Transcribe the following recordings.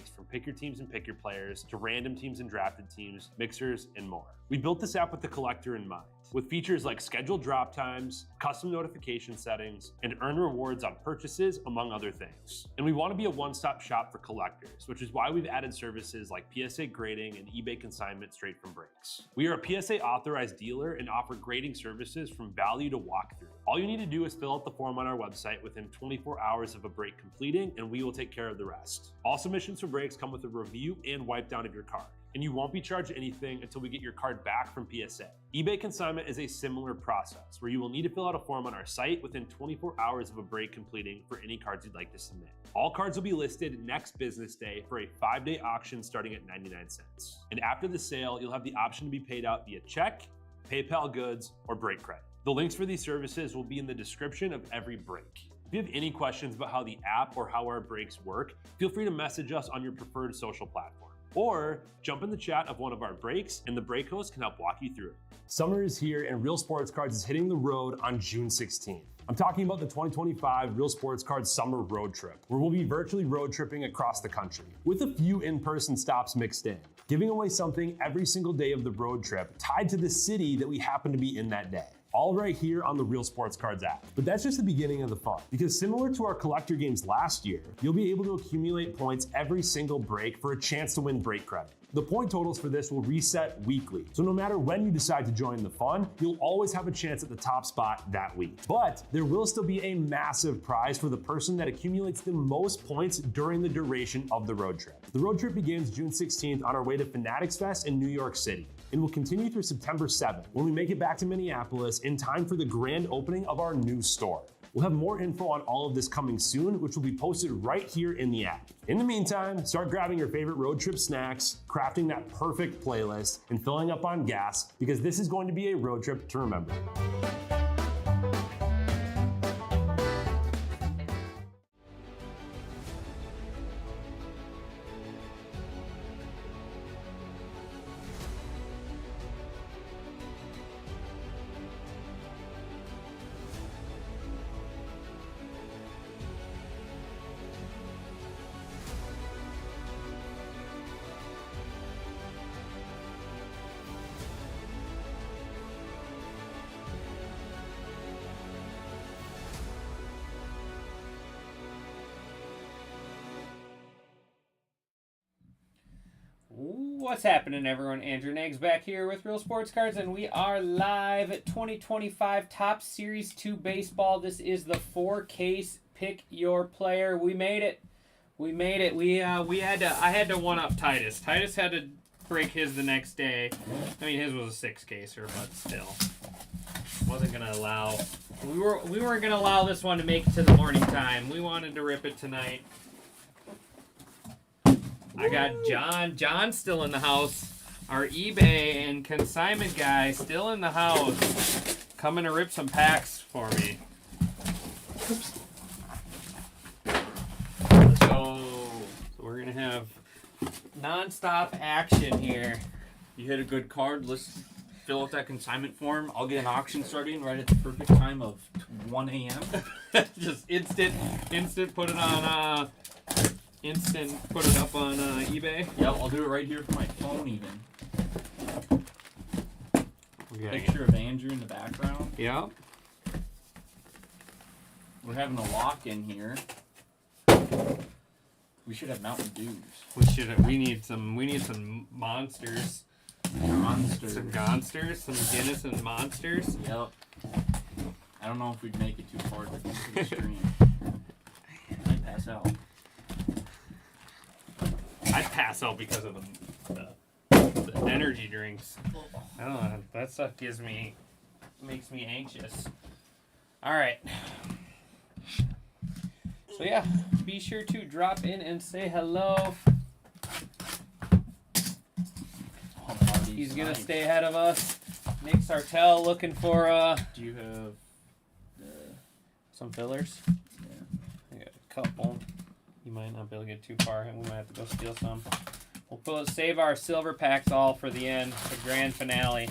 breaks from pick your teams and pick your players to random teams and drafted teams, mixers, and more. We built this app with the collector in mind, with features like scheduled drop times, custom notification settings, and earn rewards on purchases, among other things. And we want to be a one-stop shop for collectors, which is why we've added services like PSA grading and eBay consignment straight from breaks. We are a PSA authorized dealer and offer grading services from value to walkthrough. All you need to do is fill out the form on our website within 24 hours of a break completing, and we will take care of the rest. All submissions for breaks come with a review and wipe down of your card, and you won't be charged anything until we get your card back from PSA. eBay consignment is a similar process where you will need to fill out a form on our site within 24 hours of a break completing for any cards you'd like to submit. All cards will be listed next business day for a 5-day auction starting at 99 cents. And after the sale, you'll have the option to be paid out via check, PayPal goods, or break credit. The links for these services will be in the description of every break. If you have any questions about how the app or how our breaks work, feel free to message us on your preferred social platform. Or jump in the chat of one of our breaks and the break host can help walk you through it. Summer is here and Real Sports Cards is hitting the road on June 16th. I'm talking about the 2025 Real Sports Cards Summer Road Trip, where we'll be virtually road tripping across the country, with a few in-person stops mixed in, giving away something every single day of the road trip tied to the city that we happen to be in that day. All right here on the Real Sports Cards app. But that's just the beginning of the fun, because similar to our collector games last year, you'll be able to accumulate points every single break for a chance to win break credit. The point totals for this will reset weekly, so no matter when you decide to join the fun, you'll always have a chance at the top spot that week. But there will still be a massive prize for the person that accumulates the most points during the duration of the road trip. The road trip begins June 16th on our way to Fanatics Fest in New York City, and will continue through September 7th when we make it back to Minneapolis in time for the grand opening of our new store. We'll have more info on all of this coming soon, which will be posted right here in the app. In the meantime, start grabbing your favorite road trip snacks, crafting that perfect playlist, and filling up on gas, because this is going to be a road trip to remember. What's happening, everyone? Andrew Nags back here with Real Sports Cards, and we are live at 2025 Topps Series 2 Baseball. This is the 4-case Pick Your Player. We made it. We made it. I had to one-up Titus. Titus had to break his the next day. I mean, his was a 6-caser, but still. Wasn't going to allow... We weren't going to allow this one to make it to the morning time. We wanted to rip it tonight. I got John. John's still in the house. Our eBay and consignment guy still in the house. Coming to rip some packs for me. So we're going to have non-stop action here. You hit a good card. Let's fill out that consignment form. I'll get an auction starting right at the perfect time of 1 a.m. Just instant put it on... Instant put it up on eBay. Yep, I'll do it right here from my phone even. Okay. Picture of Andrew in the background. Yep. We're having a lock-in here. We should have Mountain Dews. We need some monsters. Monsters. Some Gonsters, some Guinness and monsters. Yep. I don't know if we'd make it too far to the stream. I might pass out. I'd pass out because of the energy drinks. I don't know. That stuff makes me anxious. All right. So yeah, be sure to drop in and say hello. He's gonna stay ahead of us. Nick Sartell looking for Do you have some fillers? Yeah. I got a couple. You might not be able to get too far, and we might have to go steal some. We'll save our silver packs all for the end, the grand finale.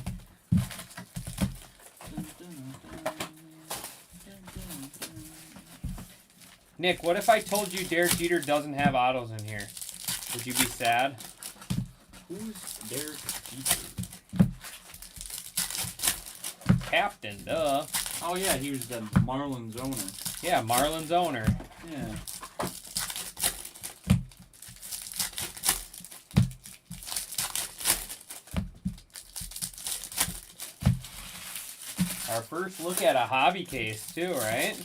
Nick, what if I told you Derek Jeter doesn't have autos in here? Would you be sad? Who's Derek Jeter? Captain, duh. Oh yeah, he was the Marlins owner. Yeah, Marlins owner. Yeah. Our first look at a hobby case, too, right?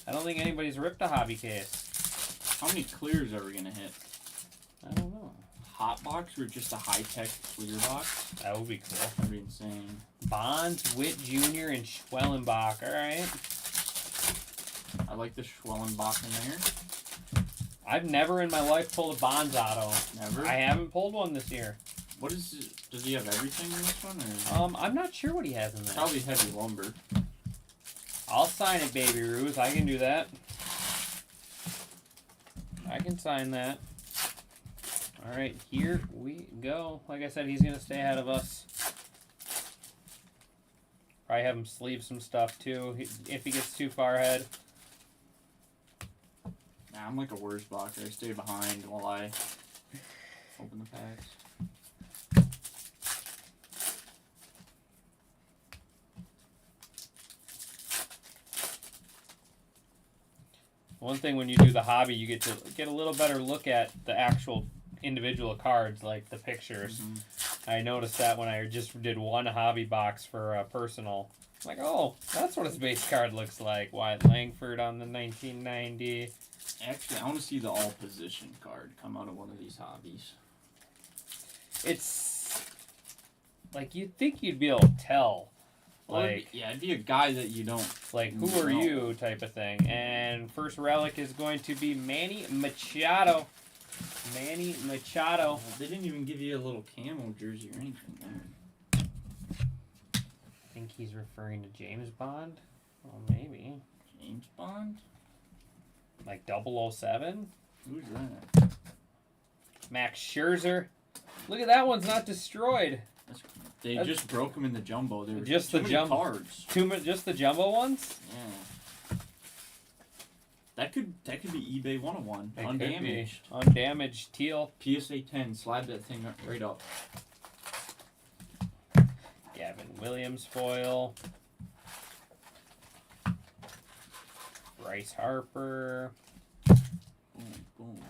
I don't think anybody's ripped a hobby case. How many clears are we gonna hit? I don't know. Hot box or just a high-tech clear box? That would be cool. That'd be insane. Bonds, Witt Jr., and Schwellenbach. All right. I like the Schwellenbach in there. I've never in my life pulled a Bonds auto. Never. I haven't pulled one this year. What is it? Does he have everything in this one? Or? I'm not sure what he has in there. Probably heavy lumber. I'll sign it, Baby Ruth. I can do that. I can sign that. All right, here we go. Like I said, he's going to stay ahead of us. Probably have him sleeve some stuff, too, if he gets too far ahead. Nah, I'm like a worse boxer. I stay behind while I open the packs. One thing when you do the hobby, you get to get a little better look at the actual individual cards, like the pictures. Mm-hmm. I noticed that when I just did one hobby box for a personal. I'm like, oh, that's what his base card looks like. Wyatt Langford on the 1990. Actually, I want to see the all position card come out of one of these hobbies. It's like you'd think you'd be able to tell. Well, Like, it'd be a guy that you don't. like who are No. you type of thing. And first relic is going to be Manny Machado. Manny Machado. They didn't even give you a little camo jersey or anything there. I think he's referring to James Bond. Well, maybe. James Bond? Like 007. Who's that? Max Scherzer. Look at that one's not destroyed. They That's- just broke them in the jumbo. They were Just too the many jumbo. cards. Just the jumbo ones? Yeah. That could be eBay 101. It could Undamaged. be. Undamaged teal. PSA 10. Slide that thing right up. Gavin Williams foil. Bryce Harper. Boom, boom.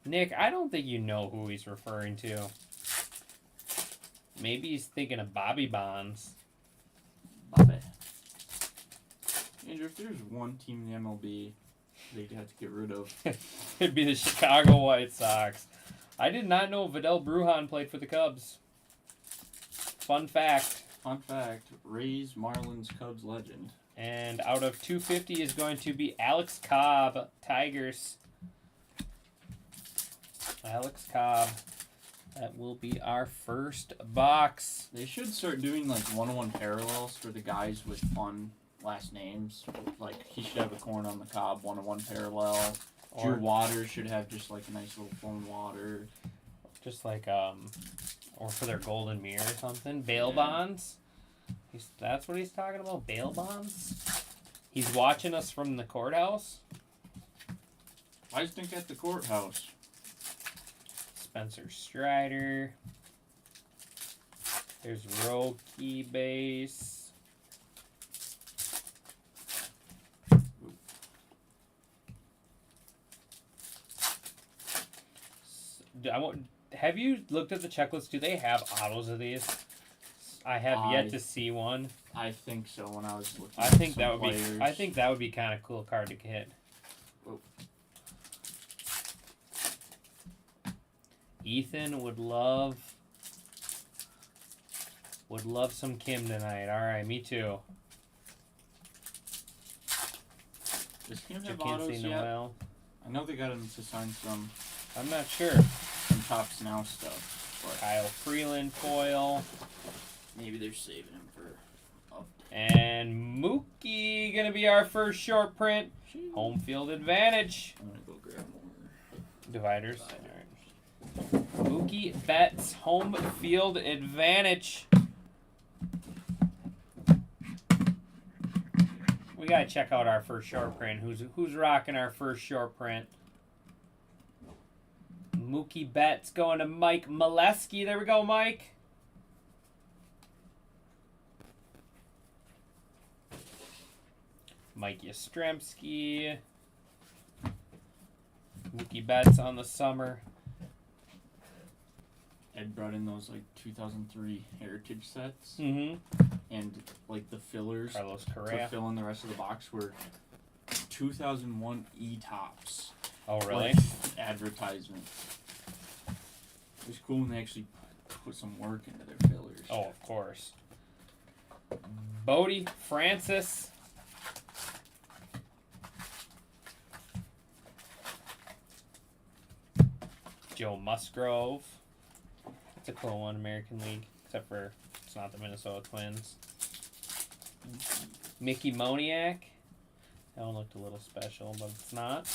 Nick, I don't think you know who he's referring to. Maybe he's thinking of Bobby Bonds. Bobby. Andrew, if there's one team in the MLB they'd have to get rid of, It'd be the Chicago White Sox. I did not know Vidal Brujan played for the Cubs. Fun fact. fun fact, Rays, Marlins, Cubs legend. And out of 250 is going to be Alex Cobb, Tigers. Alex Cobb. That will be our first box. They should start doing like 101 parallels for the guys with fun last names. Like he should have a corn on the cob 101 parallel. Drew Or Waters should have just like a nice little phone water. just like or for their golden mirror or something. Bail Yeah. bonds. That's what he's talking about. Bail bonds. He's watching us from the courthouse. I just think at the courthouse. Spencer Strider. There's Roki base. Have you looked at the checklist? Do they have autos of these? I have yet to see one. I think so. When I was looking, I at think some that would players. be. I think that would be kind of cool card to hit. Whoa. Ethan would love some Kim tonight. All right, me too. Does Kim have Jacquincy autos yet? Noel. I know they got him to sign some I'm not sure. Topps Now stuff, but Kyle Freeland foil. maybe they're saving him for. And Mookie gonna be our first short print. Home field advantage. I'm gonna go grab more. Dividers. All right. Mookie Betts home field advantage. gotta check out our first short print. Who's rocking our first short print? Mookie Betts going to Mike Molesky. There we go, Mike. Mike Yastrzemski. Mookie Betts on the summer. Ed brought in those like 2003 heritage sets, Mm-hmm. and like the fillers Carlos to Correa. fill in the rest of the box were 2001 E-tops. Oh, really? Like, advertisement. It was cool when they actually put some work into their fillers. Oh, of course. Bodie Francis. Joe Musgrove. That's a cool one, American League. Except for it's not the Minnesota Twins. Mickey Moniak. That one looked a little special, but it's not.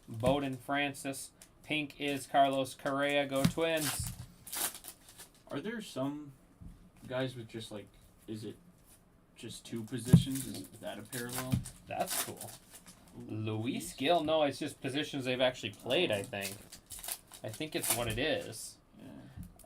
Bowden Francis. Pink is Carlos Correa. Go Twins. Are there some guys with just like, is it just two positions? Is that a parallel? That's cool. Luis Gill. No, it's just positions they've actually played, I think. I think it's what it is. Yeah.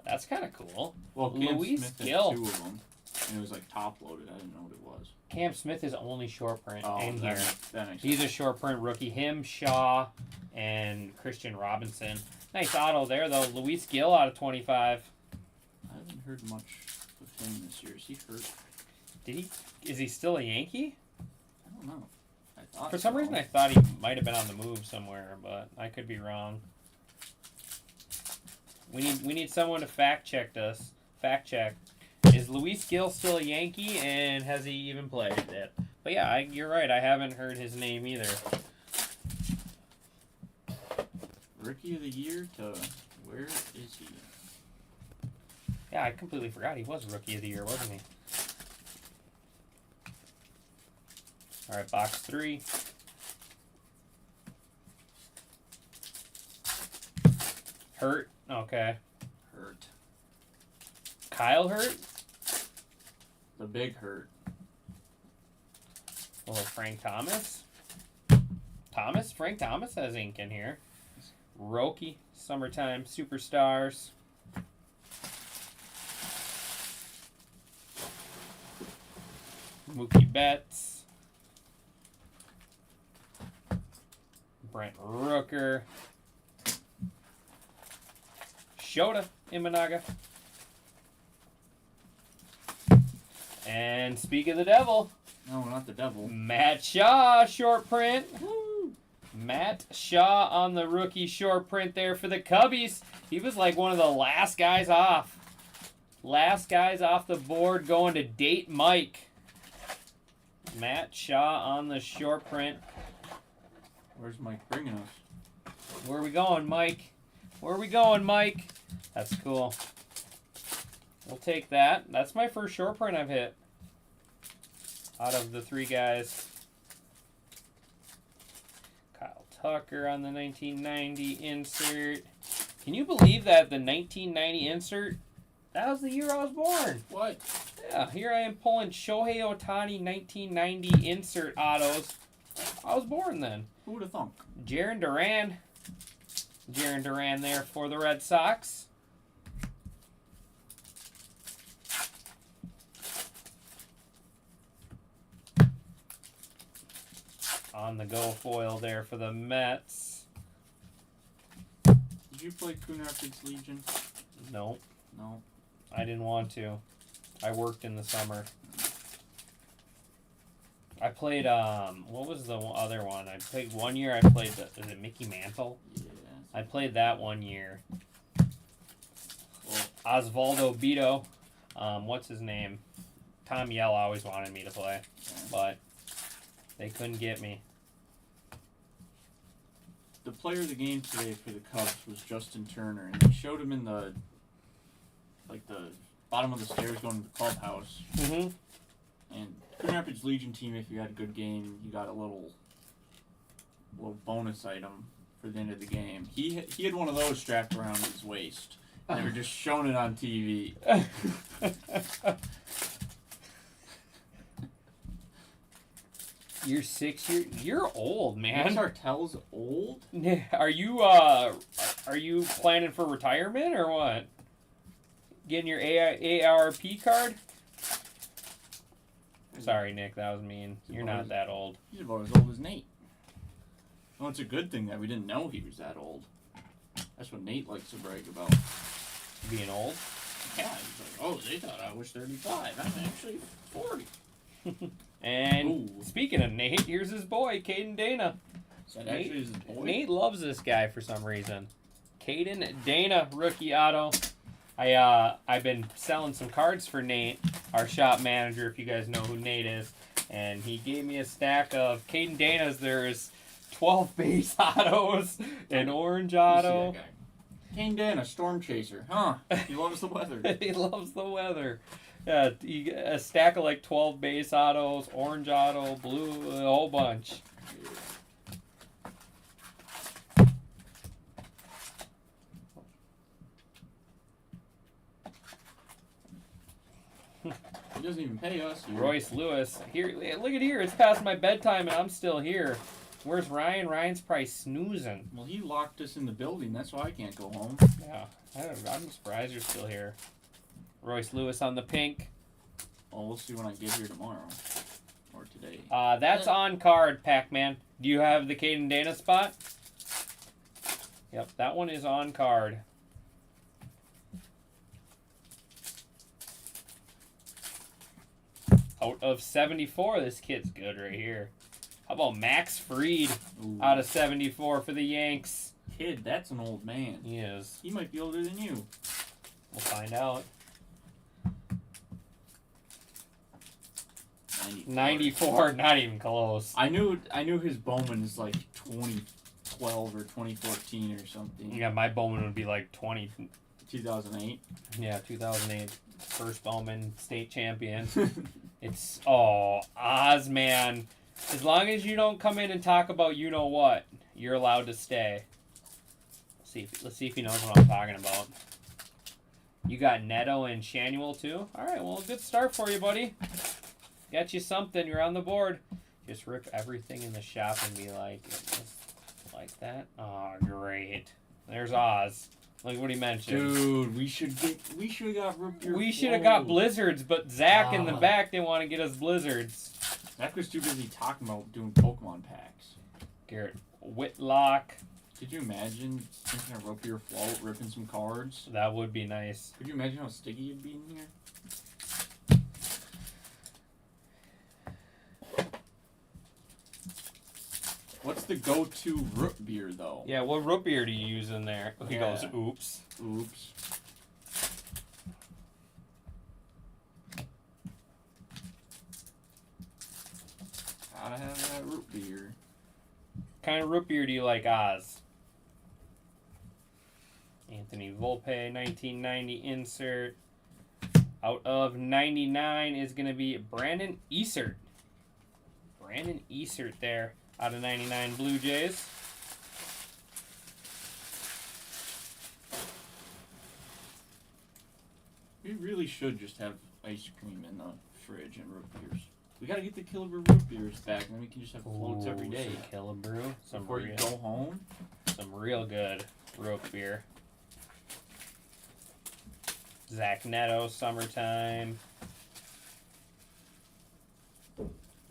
That's kind of cool. Well, Cam Luis Smith had Gill. 2 of them, and it was like top loaded. I didn't know what it was. Cam Smith is only short print in that, here. that makes He's a sense. short print rookie. Him, Shaw, and Christian Robinson. Nice auto there, though. Luis Gill out of 25. I haven't heard much of him this year. Is he hurt? Did he? Is he still a Yankee? I don't know. I thought For some so. reason, I thought he might have been on the move somewhere, but I could be wrong. We need someone to fact check us. Fact check. Is Luis Gill still a Yankee, and has he even played it? But yeah, you're right. I haven't heard his name either. Rookie of the year to where is he? Yeah, I completely forgot he was Rookie of the Year, wasn't he? All right, box 3. Hurt. Okay. Hurt. Kyle Hurt. The big hurt. A little Frank Thomas. Frank Thomas has ink in here. Roki, Summertime Superstars. Mookie Betts. Brent Rooker. Shota Imanaga. And speak of the devil, No, not the devil. Matt Shaw, short print. Woo! Matt Shaw on the rookie short print there for the Cubbies. He was like one of the last guys off. Last guys off the board going to date Mike. Matt Shaw on the short print. Where's Mike bringing us? Where are we going, Mike? Where are we going, Mike? That's cool. We'll take that. That's my first short print I've hit. Out of the 3 guys. Kyle Tucker on the 1990 insert. Can you believe that the 1990 insert, that was the year I was born? What? Yeah, here I am pulling Shohei Ohtani 1990 insert autos. I was born then. Who would have thunk? Jarren Duran. Jarren Duran there for the Red Sox. On the go foil there for the Mets. Did you play Coon Rapids Legion? Nope, No. I didn't want to. I worked in the summer. I played, what was the other one? I played one year, I played, is it Mickey Mantle? Yeah. I played that one year. Well, Osvaldo Beto. What's his name? Tom Yell always wanted me to play, yeah. but they couldn't get me. The player of the game today for the Cubs was Justin Turner, and they showed him in the bottom of the stairs going to the clubhouse. Mm-hmm. And Coon Rapids Legion team, if you had a good game, you got a little bonus item for the end of the game. He had one of those strapped around his waist, They were just showing it on TV. You're 6 years. You're old, man. Nick Sartell's old? Are you planning for retirement or what? Getting your AARP card? Sorry, Nick, that was mean. You're not that old. He's about as old as Nate. Well, it's a good thing that we didn't know he was that old. That's what Nate likes to brag about. Being old? Yeah, he's like, oh, they thought I was 35. I'm actually 40. And Ooh. speaking of Nate, here's his boy, Caden Dana. Is that actually his boy? Nate loves this guy for some reason. Caden Dana, rookie auto. I've been selling some cards for Nate, our shop manager, if you guys know who Nate is. And he gave me a stack of Caden Dana's. There's 12 base autos, an orange auto. Kane Dana, Storm Chaser. Huh. He loves the weather. He loves the weather. Yeah, a stack of like 12 base autos, orange auto, blue, a whole bunch. He doesn't even pay us. Here. Royce Lewis. Here, look at here. It's past my bedtime and I'm still here. Where's Ryan? Ryan's probably snoozing. Well, he locked us in the building. That's why I can't go home. Yeah, I'm surprised you're still here. Royce Lewis on the pink. Well, we'll see when I get here tomorrow. Or today. That's on card, Pac-Man. Do you have the Caden Dana spot? Yep, that one is on card. Out of 74, this kid's good right here. How about Max Fried out of 74 for the Yanks? Kid, that's an old man. He is. He might be older than you. We'll find out. 94, not even close. I knew his Bowman is like 2012 or 2014 or something. Yeah, my Bowman would be like 2008. Yeah, 2008. First Bowman state champion. It's, Oz, man. As long as you don't come in and talk about you know what, you're allowed to stay. Let's see if he knows what I'm talking about. You got Neto and Shanuel too? Alright, well, good start for you, buddy. Got you something. You're on the board. Just rip everything in the shop and be like, like that. Oh, great. There's Oz. Look what he mentioned. Dude, we should have got root beer. We should have got blizzards, but Zach in the back didn't want to get us blizzards. Zach was too busy talking about doing Pokemon packs. Garrett Whitlock. Could you imagine drinking a root beer float, ripping some cards? That would be nice. Could you imagine how sticky it'd be in here? What's the go-to root beer, though? Yeah, what root beer do you use in there? He goes, oops. Oops. Gotta have that root beer. What kind of root beer do you like, Oz? Anthony Volpe, 1990 insert. Out of 99 is going to be Brandon Easert. Brandon Easert there. Out of 99 Blue Jays. We really should just have ice cream in the fridge and root beers. We gotta get the Killebrew root beers back, and then we can just have floats every day. Some Killebrew. Before you go home. Some real good root beer. Zach Neto, summertime.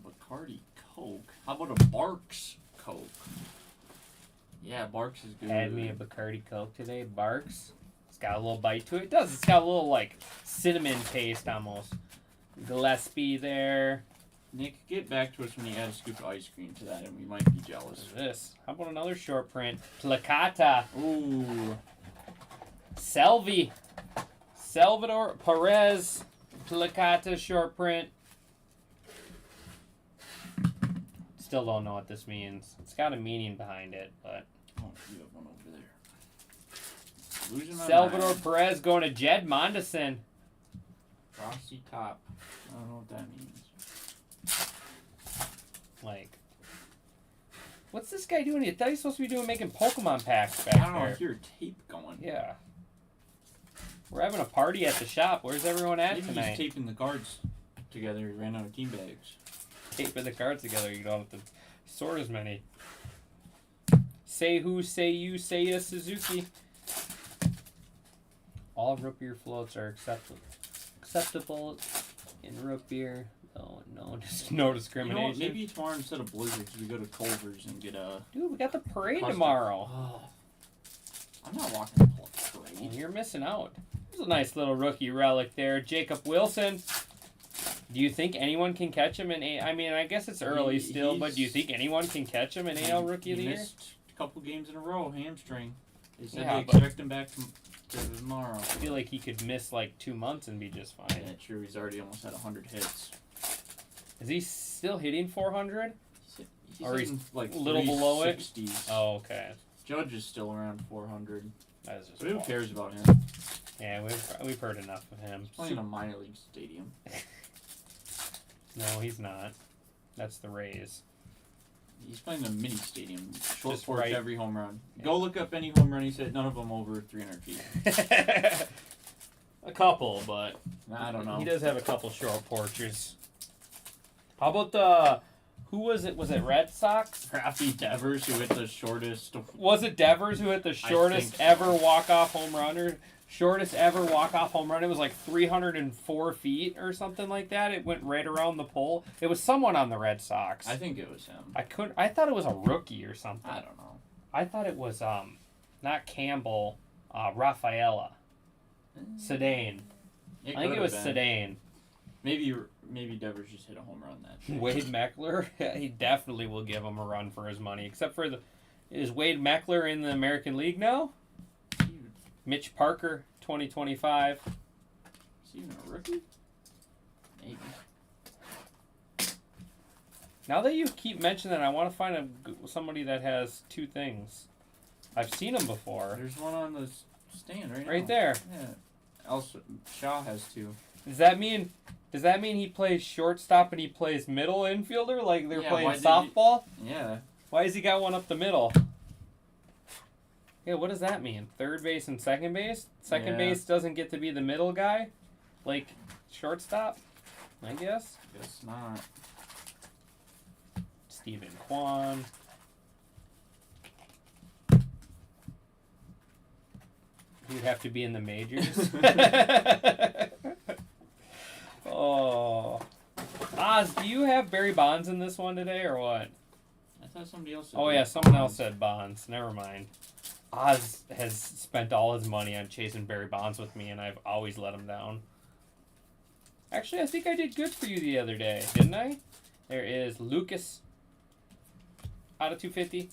Bacardi Coke. How about a Barks Coke? Yeah, Barks is good. Had me a Bacardi Coke today. Barks. It's got a little bite to it. It does. It's got a little, like, cinnamon taste almost. Gillespie there. Nick, get back to us when you add a scoop of ice cream to that, and we might be jealous. What is this? How about another short print? Placata. Ooh. Selvi. Salvador Perez. Placata short print. Still don't know what this means. It's got a meaning behind it, but... Oh, you have one over there. Losing my Salvador mind. Perez going to Jed Mondesen. Frosty Top. I don't know what that means. Like... What's this guy doing? I thought he was supposed to be making Pokemon packs back I don't know, I there. hear tape going. Yeah. We're having a party at the shop. Where's everyone at Maybe tonight? he's taping the cards together. He ran out of team bags. Taping the cards together. You don't have to sort as many. Say who, say you, say ya, Suzuki. All root beer floats are acceptable in root beer. Oh no, just no You know what? discrimination. Maybe tomorrow instead of Blizzards, we go to Culver's and get a. Dude, we got the parade custom- tomorrow. Oh, I'm not walking the parade. You're missing out. There's a nice little rookie relic there. Jacob Wilson. Do you think anyone can catch him in A? I mean, I guess it's early still, but do you think anyone can catch him in AL Rookie of the He Year? missed a couple games in a row, hamstring. They said Yeah, they but- expect him back tomorrow. I feel like he could miss like 2 months and be just fine. Yeah, true. He's already almost had 100 hits. Is he still hitting 400? He's Or he's hitting, like a little below it? 360s. Oh, okay. Judge is still around 400. That is just But who wild. cares about him? Yeah, we've heard enough of him. He's playing a minor league stadium. No, he's not. That's the Rays. He's playing a mini stadium. Short Just porch right. every home run. Go look up any home run he's hit. None of them over 300 feet. A couple, but I don't know. he does have a couple short porches. How about the who was it? Was it Red Sox? Rafi Devers, who hit the shortest. Was it Devers who hit the shortest think so. ever walk-off home run? Or shortest ever walk-off home run? It was like 304 feet or something like that. It went right around the pole. It was someone on the Red Sox. I think it was him. I thought it was a rookie or something. I don't know. I thought it was not Campbell, Rafaela. Sedane. I think it was Sedane. Maybe Devers just hit a home run that day. Wade Meckler, he definitely will give him a run for his money. Except for is Wade Meckler in the American League now? Dude, Mitch Parker, 2025. is he even a rookie? Maybe. Now that you keep mentioning that, I want to find somebody that has two things. I've seen them before. There's one on the stand right now. Right there. Yeah. Also, Shaw has two. Does that mean he plays shortstop and he plays middle infielder like they're Yeah, playing why did softball? Yeah. Why has he got one up the middle? Yeah, what does that mean? Third base and second base? Second Yeah. base doesn't get to be the middle guy? Like shortstop? I guess. Guess not. Stephen Kwan. He'd have to be in the majors. Oh. Oz, do you have Barry Bonds in this one today or what? I thought somebody else said Oh, that. yeah, someone else said Bonds. Never mind. Oz has spent all his money on chasing Barry Bonds with me, and I've always let him down. Actually, I think I did good for you the other day, didn't I? There is Lucas out of 250.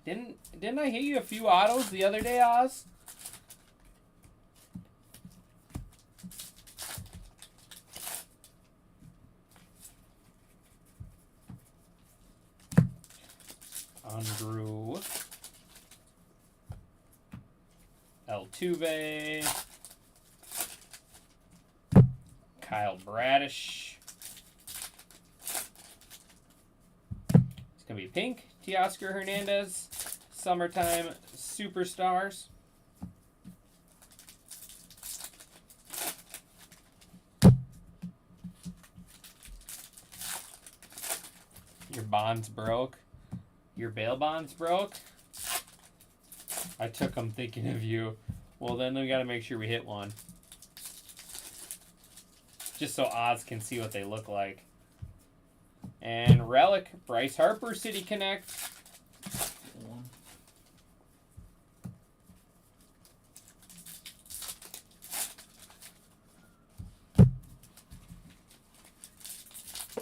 Didn't I hit you a few autos the other day, Oz? Andrew Altuve, Kyle Bradish. It's gonna be pink. Teoscar Hernandez, summertime superstars. Your bonds broke. Your bail bonds broke. I took them thinking of you. Well, then we got to make sure we hit one. Just so Oz can see what they look like. And Relic, Bryce Harper, City Connect. One.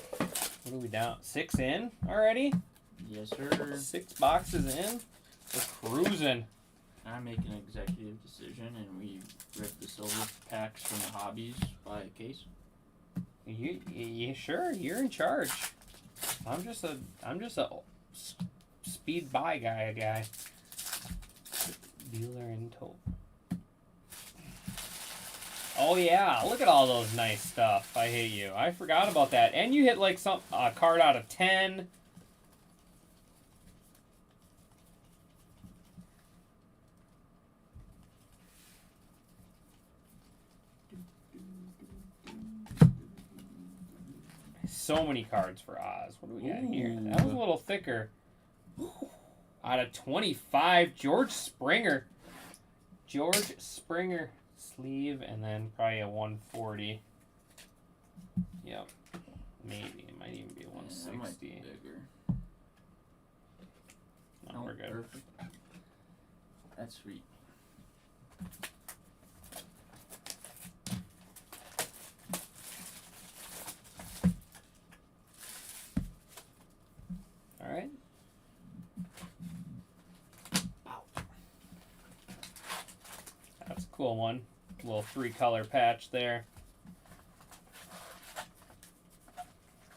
What are we down? 6 in already? Yes, sir. 6 boxes in? We're cruising. I make an executive decision, and we rip the silver packs from the hobbies by case. You sure? You're in charge. I'm just a speed buy guy. Dealer in total. Oh yeah, look at all those nice stuff. I hate you. I forgot about that. And you hit like some card out of 10. so many cards for Oz. What do we got here? Ooh. That was a little thicker. Out of 25, George Springer. George Springer sleeve, and then probably a 140. Yep. Maybe. It might even be a Yeah, that might be 160. bigger. No, we're good. Perfect. That's sweet. All right. That's a cool one. Little 3-color patch there.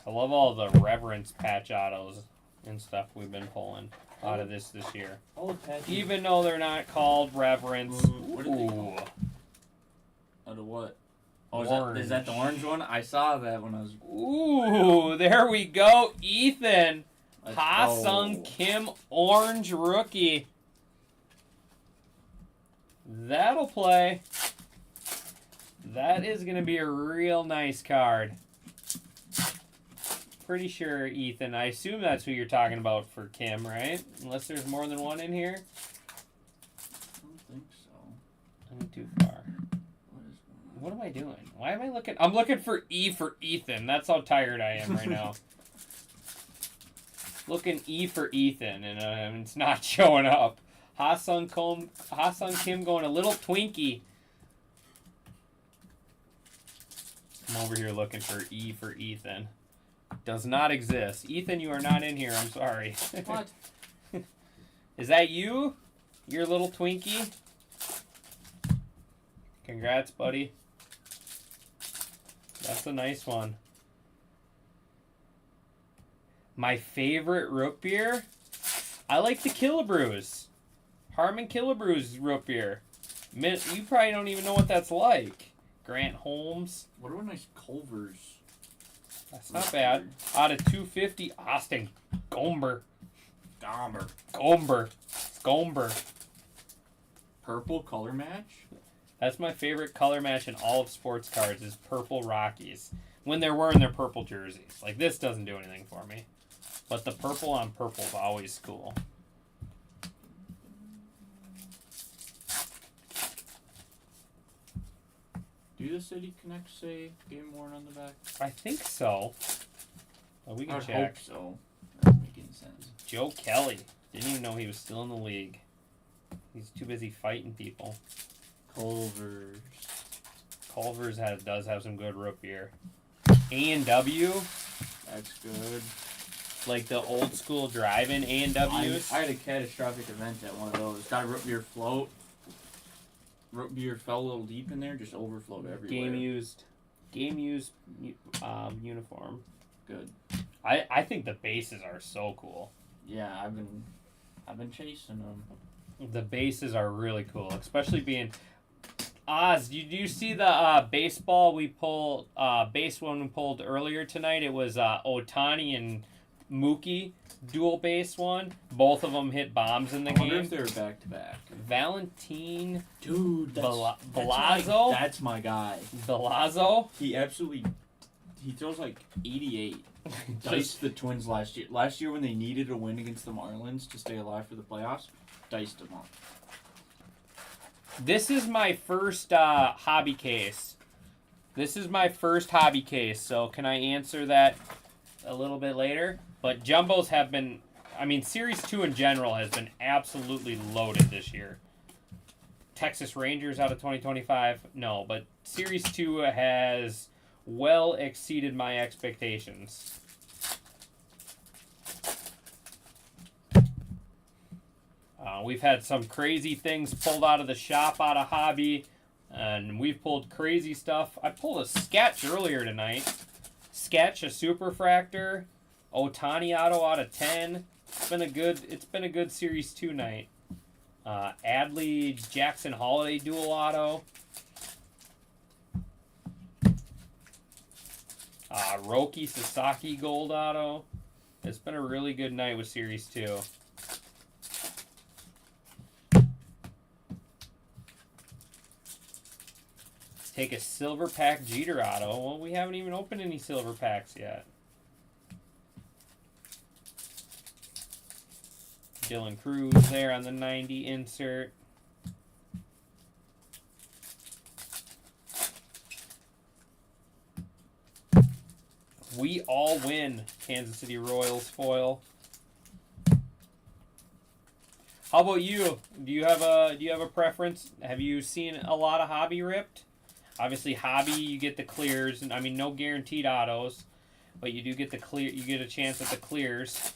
I love all the Reverence patch autos and stuff we've been pulling out of this year. All the patches. Even though they're not called Reverence. What are they Ooh. called? Out of what? Oh, is that the orange one? I saw that when I was. Ooh, there we go. Ethan. Let's Ha-Sung go. Kim orange rookie. That'll play. That is going to be a real nice card. Pretty sure, Ethan. I assume that's who you're talking about for Kim, right? Unless there's more than one in here. I don't think so. I'm too far. What is What am I doing? Why am I looking? I'm looking for E for Ethan. That's how tired I am right now. Looking E for Ethan, and it's not showing up. Ha-Sung Kim going a little Twinkie. I'm over here looking for E for Ethan. Does not exist. Ethan, you are not in here. I'm sorry. What? Is that you? Your little Twinkie? Congrats, buddy. That's a nice one. My favorite root beer? I like the Killebrews. Harmon Killebrews root beer. You probably don't even know what that's like. Grant Holmes. What are nice Culvers? That's not bad. Out of 250, Austin Gomber. Gomber. Gomber. Purple color match? That's my favorite color match in all of sports cards is purple Rockies. When they're wearing their purple jerseys. Like, this doesn't do anything for me. But the purple on purple is always cool. Do the City Connect say Game Worn on the back? I think so. Well, we can I check. hope so. That doesn't make any sense. Joe Kelly. Didn't even know he was still in the league. He's too busy fighting people. Culvers. Culver's does have some good root beer. A&W, That's good. like the old school drive-in A&Ws. I had a catastrophic event at one of those. Got a root beer float. Root beer fell a little deep in there, just overflowed everywhere. Game used uniform. Good. I think the bases are so cool. Yeah, I've been chasing them. The bases are really cool, especially being Oz. Did you see the baseball we pulled? Base one we pulled earlier tonight. It was Otani and Mookie dual base one. Both of them hit bombs in the I wonder game. if they were back to back. Valentin Dude, Belazo. That's my guy. Belazo. He throws like 88. Diced the Twins last year. Last year when they needed a win against the Marlins to stay alive for the playoffs, diced them up. This is my first hobby case. So can I answer that a little bit later? But jumbos have been, Series 2 in general has been absolutely loaded this year. Texas Rangers out of 2025, no, but Series 2 has well exceeded my expectations. We've had some crazy things pulled out of the shop, out of hobby, and we've pulled crazy stuff. I pulled a Sketch earlier tonight. Sketch, a Superfractor, Otani auto out of 10. It's been a good Series 2 night. Adley Jackson Holiday dual auto. Roki Sasaki gold auto. It's been a really good night with Series 2. Take a silver pack Jeter auto. Well, we haven't even opened any silver packs yet. Dylan Cruz there on the 90 insert. We all win Kansas City Royals foil. How about you? Do you have a preference? Have you seen a lot of hobby ripped? Obviously, hobby you get the clears, and I mean no guaranteed autos, but you do get the clear. You get a chance at the clears.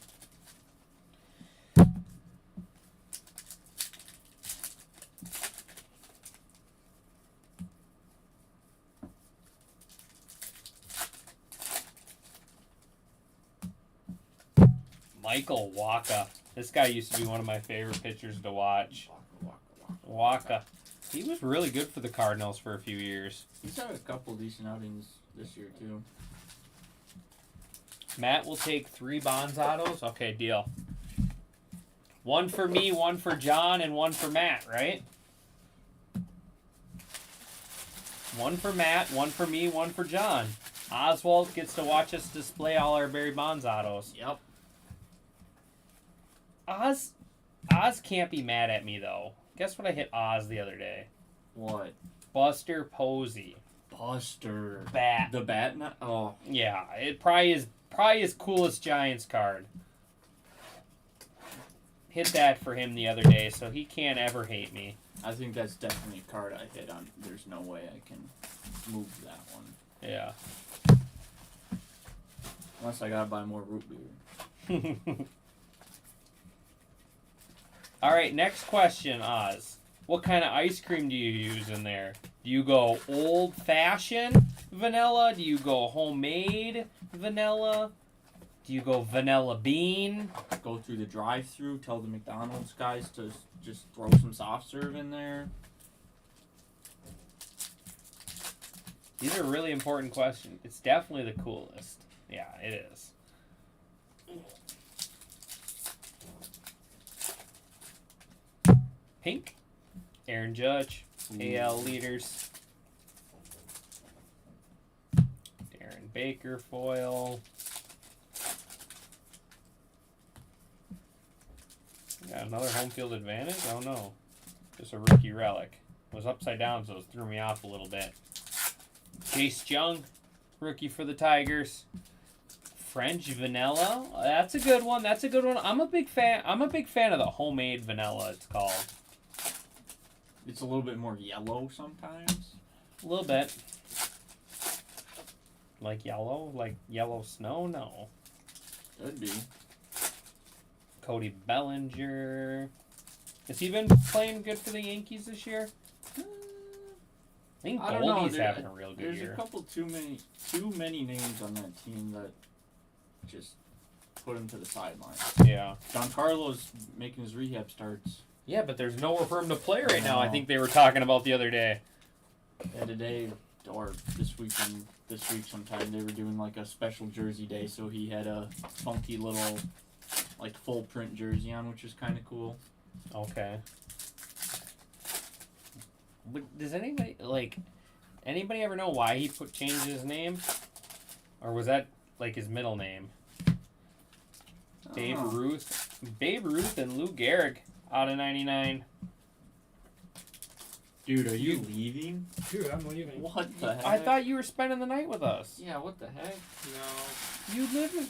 Michael Wacha. This guy used to be one of my favorite pitchers to watch. Wacha. He was really good for the Cardinals for a few years. He's had a couple decent outings this year, too. Matt will take 3 Bonds autos. Okay, deal. 1 for me, 1 for John, and 1 for Matt, right? 1 for Matt, 1 for me, 1 for John. Oswald gets to watch us display all our Barry Bonds autos. Yep. Oz can't be mad at me, though. Guess what I hit Oz the other day? What? Buster Posey. Buster. Bat. The bat? Oh. Yeah, it probably his coolest Giants card. Hit that for him the other day, so he can't ever hate me. I think that's definitely a card I hit on. There's no way I can move that one. Yeah. Unless I gotta buy more root beer. All right, next question, Oz. What kind of ice cream do you use in there? Do you go old-fashioned vanilla? Do you go homemade vanilla? Do you go vanilla bean? Go through the drive-thru, tell the McDonald's guys to just throw some soft serve in there. These are really important questions. It's definitely the coolest. Yeah, it is. Pink. Aaron Judge. AL leaders. Darren Baker foil. Got another home field advantage? Oh no. Just a rookie relic. It was upside down, so it threw me off a little bit. Jace Jung, rookie for the Tigers. French vanilla. That's a good one. That's a good one. I'm a big fan of the homemade vanilla, it's called. It's a little bit more yellow sometimes. A little bit. Like yellow? Like yellow snow? No. Could be. Cody Bellinger. Has he been playing good for the Yankees this year? I think I don't know. Goldie's having a real good There's year. a couple too many names on that team that just put him to the sidelines. Yeah. Giancarlo's making his rehab starts. Yeah, but there's nowhere for him to play right now. I think they were talking about the other day. Yeah, today or this week sometime they were doing like a special jersey day, so he had a funky little like full print jersey on, which is kind of cool. Okay. But does anybody ever know why he changed his name? Or was that like his middle name? Babe Ruth and Lou Gehrig out of 99. Dude, are you leaving? Dude, I'm leaving. What the heck? I thought you were spending the night with us. Yeah, what the heck? No.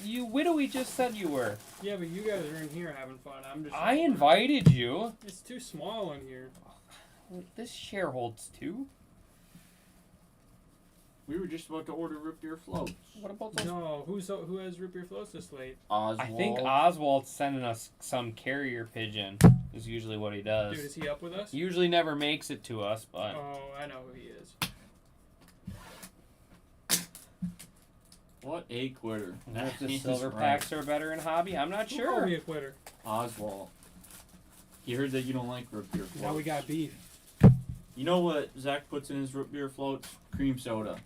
You widowy just said you were. Yeah, but you guys are in here having fun. I'm just. I invited you. It's too small in here. This share holds 2. We were just about to order root beer floats. What about those? No, who has root beer floats this late? Oswald. I think Oswald's sending us some carrier pigeon. Is usually what he does. Dude, is he up with us? Usually never makes it to us, but Oh, I know who he is. What a quitter. I wonder if the He's silver right. packs are better in hobby. I'm not Who called me sure. a quitter? Oswald. He heard that you don't like root beer floats. Now we got beef. You know what Zach puts in his root beer floats? Cream soda.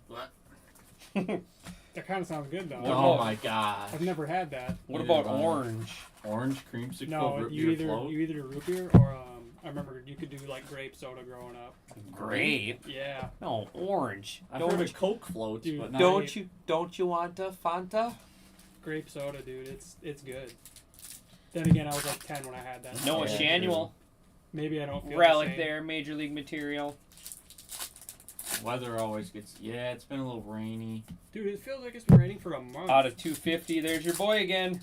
That kind of sounds good though. What Oh about- my god. I've never had that. What Neither about have I. orange? Orange creamsicle No, root you beer float? either root beer or I remember you could do like grape soda growing up. Grape? Yeah. No, orange. I've Don't heard of Coke floats, Dude, but not don't you want a Fanta? Grape soda, dude. It's good. Then again, I was like 10 when I had that. Noah Yeah, Shanuel, Maybe I don't feel the relic same. there, major league material. Weather always gets. Yeah, it's been a little rainy. Dude, it feels like it's been raining for a month. Out of 250, there's your boy again.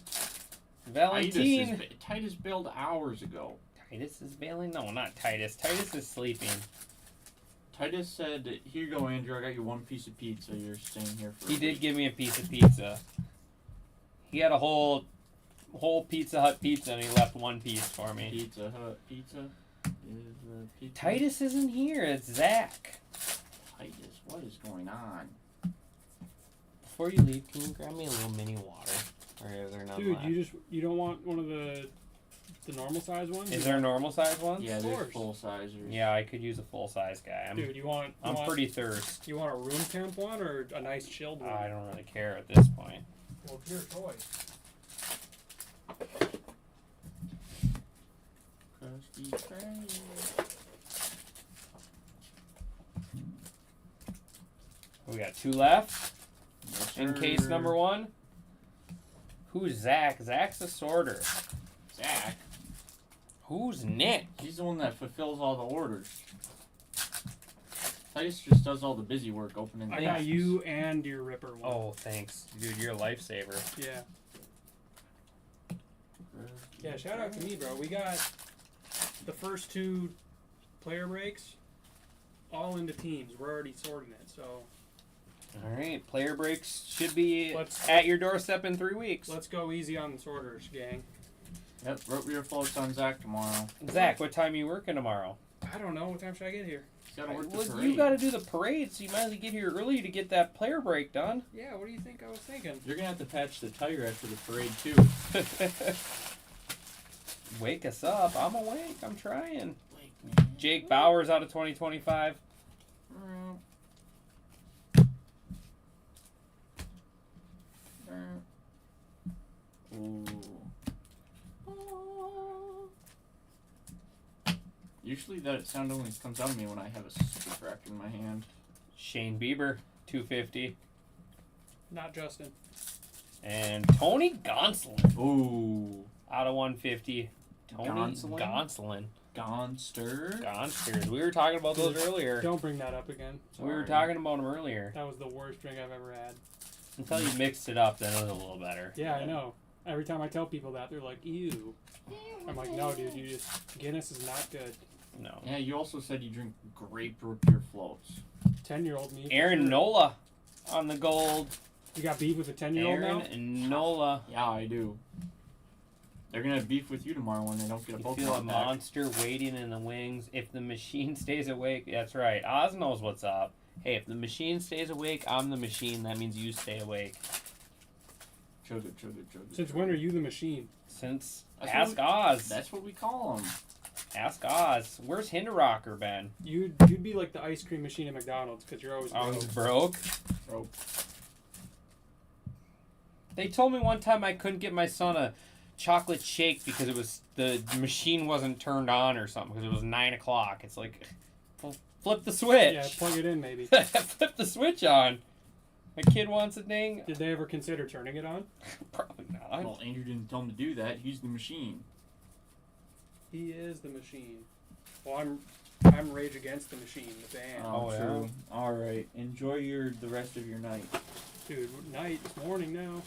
Valentin. Titus bailed hours ago. Titus is bailing? No, not Titus. Titus is sleeping. Titus said, "Here you go, Andrew. I got you one piece of pizza. You're staying here for." He a did week." give me a piece of pizza. He had a whole Pizza Hut pizza, and he left one piece for me. Pizza Hut pizza. Is pizza. Titus isn't here. It's Zach. Titus, what is going on? Before you leave, can you grab me a little mini water? Or is there none Dude, left? you don't want one of the normal size ones? Is there normal size ones? Yeah, Of there's course. full sizers. Yeah, I could use a full size guy. Dude, you want I'm pretty thirst. You want a room temp one or a nice chilled one? I don't really care at this point. Well, it's your choice. Krusty Krab. We got 2 left. Yes, In sir. case number 1. Who's Zach? Zach's a sorter. Zach. Who's Nick? He's the one that fulfills all the orders. Titus just does all the busy work, opening. I the got boxes. you and your Ripper one. Oh, thanks. Dude, you're a lifesaver. Yeah. Krusty Yeah, shout out to me, bro. We got the first 2 player breaks all into teams. We're already sorting it, so Alright, player breaks should be Let's- at your doorstep in 3 weeks. let's go easy on the sorters, gang. Yep, rope beer floats on Zach tomorrow. Zach, what time are you working tomorrow? I don't know. What time should I get here? He's gotta work the Well, parade. you gotta do the parade, so you might as well get here early to get that player break done. Yeah, what do you think I was thinking? You're gonna have to patch the tire after the parade too. Wake us up. I'm awake. I'm trying. Wake me Jake Bowers out of 2025. up. Ooh. Usually that sound only comes out of me when I have a super cracker in my hand. Shane Bieber, 250. Not Justin. And Tony Gonsolin Ooh. out of 150. Tony Gonsolin? Gonsolin. Gonster. Gonsters. We were talking about those earlier. Don't bring that up again. We were Sorry. talking about them earlier. That was the worst drink I've ever had. Until you mixed it up, then it was a little better. Yeah, I know. Every time I tell people that, they're like, ew. I'm like, no, dude, Guinness is not good. No. Yeah, you also said you drink grape root beer floats. 10-year-old me. for Aaron sure. Nola on the gold. You got beef with a 10-year-old now? Aaron Nola. Yeah, I do. They're gonna have beef with you tomorrow when they don't get a You feel a Pokemon pack. monster waiting in the wings. If the machine stays awake, that's right. Oz knows what's up. Hey, if the machine stays awake, I'm the machine. That means you stay awake. Chug it, chug it, chug it. Since when are you the machine? Since That's Ask what- Oz. That's what we call them. Ask Oz. Where's Hinderrocker been? You'd be like the ice cream machine at McDonald's because you're always Always broke. broke. Bro. They told me one time I couldn't get my son a chocolate shake because the machine wasn't turned on or something because it was 9 o'clock. It's like, flip the switch. Yeah, plug it in maybe. Flip the switch on. My kid wants a ding. Did they ever consider turning it on? Probably not. Well, Andrew didn't tell him to do that. He's the machine. He is the machine. Well, I'm Rage Against the Machine, the band. Oh, yeah. true. All right. Enjoy the rest of your night. Dude, night, it's morning now.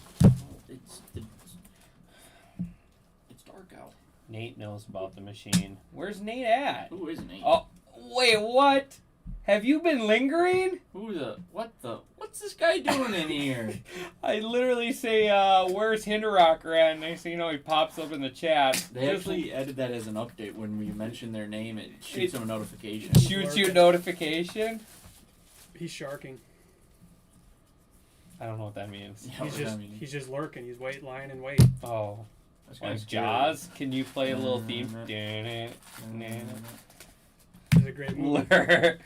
It's dark out. Nate knows about the machine. Where's Nate at? Who is Nate? Oh, wait, what? Have you been lingering? What's this guy doing in here? I literally say, where's Hinderrocker at? And next thing you know, he pops up in the chat. They Just actually added that as an update when we mention their name. It shoots them a notification. shoots you a notification. He's sharking. I don't know what that means. Yeah, what I mean. He's just lurking. He's lying in wait. Oh, That's kinda like scary. Jaws? Can you play a little theme? It's a great movie. Lure.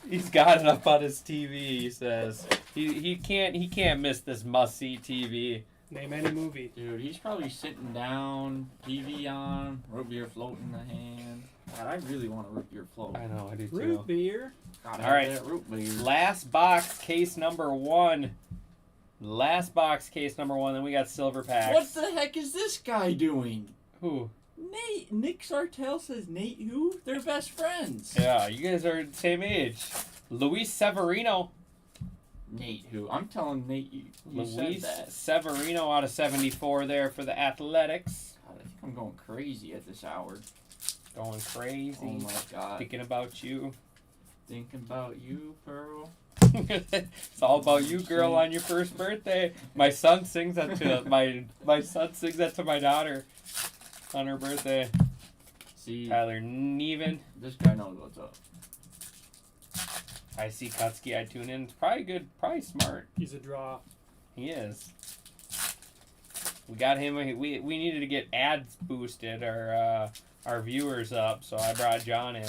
He's got it up on his TV. He says he can't miss this must see TV. Name any movie. Dude, he's probably sitting down, TV on, root beer float in the hand. God, I really want a root beer float. I know, I do too. Root beer. God, All right. that root beer. Last box, case number 1. Last box, case number 1. Then we got silver packs. What the heck is this guy doing? Who? Nate. Nick Sartell says Nate who? They're best friends. Yeah, you guys are the same age. Luis Severino. Nate who? I'm telling Nate you said Luis that. Severino out of 74 there for the Athletics. God, I think I'm going crazy at this hour. Going crazy. Oh my god. Thinking about you. Thinking about you, Pearl. It's all about you, girl, on your first birthday. My son sings that to my son sings that to my daughter on her birthday. See, Tyler Neven. this guy knows what's up. I see Kutsky. I tune in. It's probably good. Probably smart. He's a draw. He is. We got him. We needed to get ads boosted, our viewers up. So I brought John in.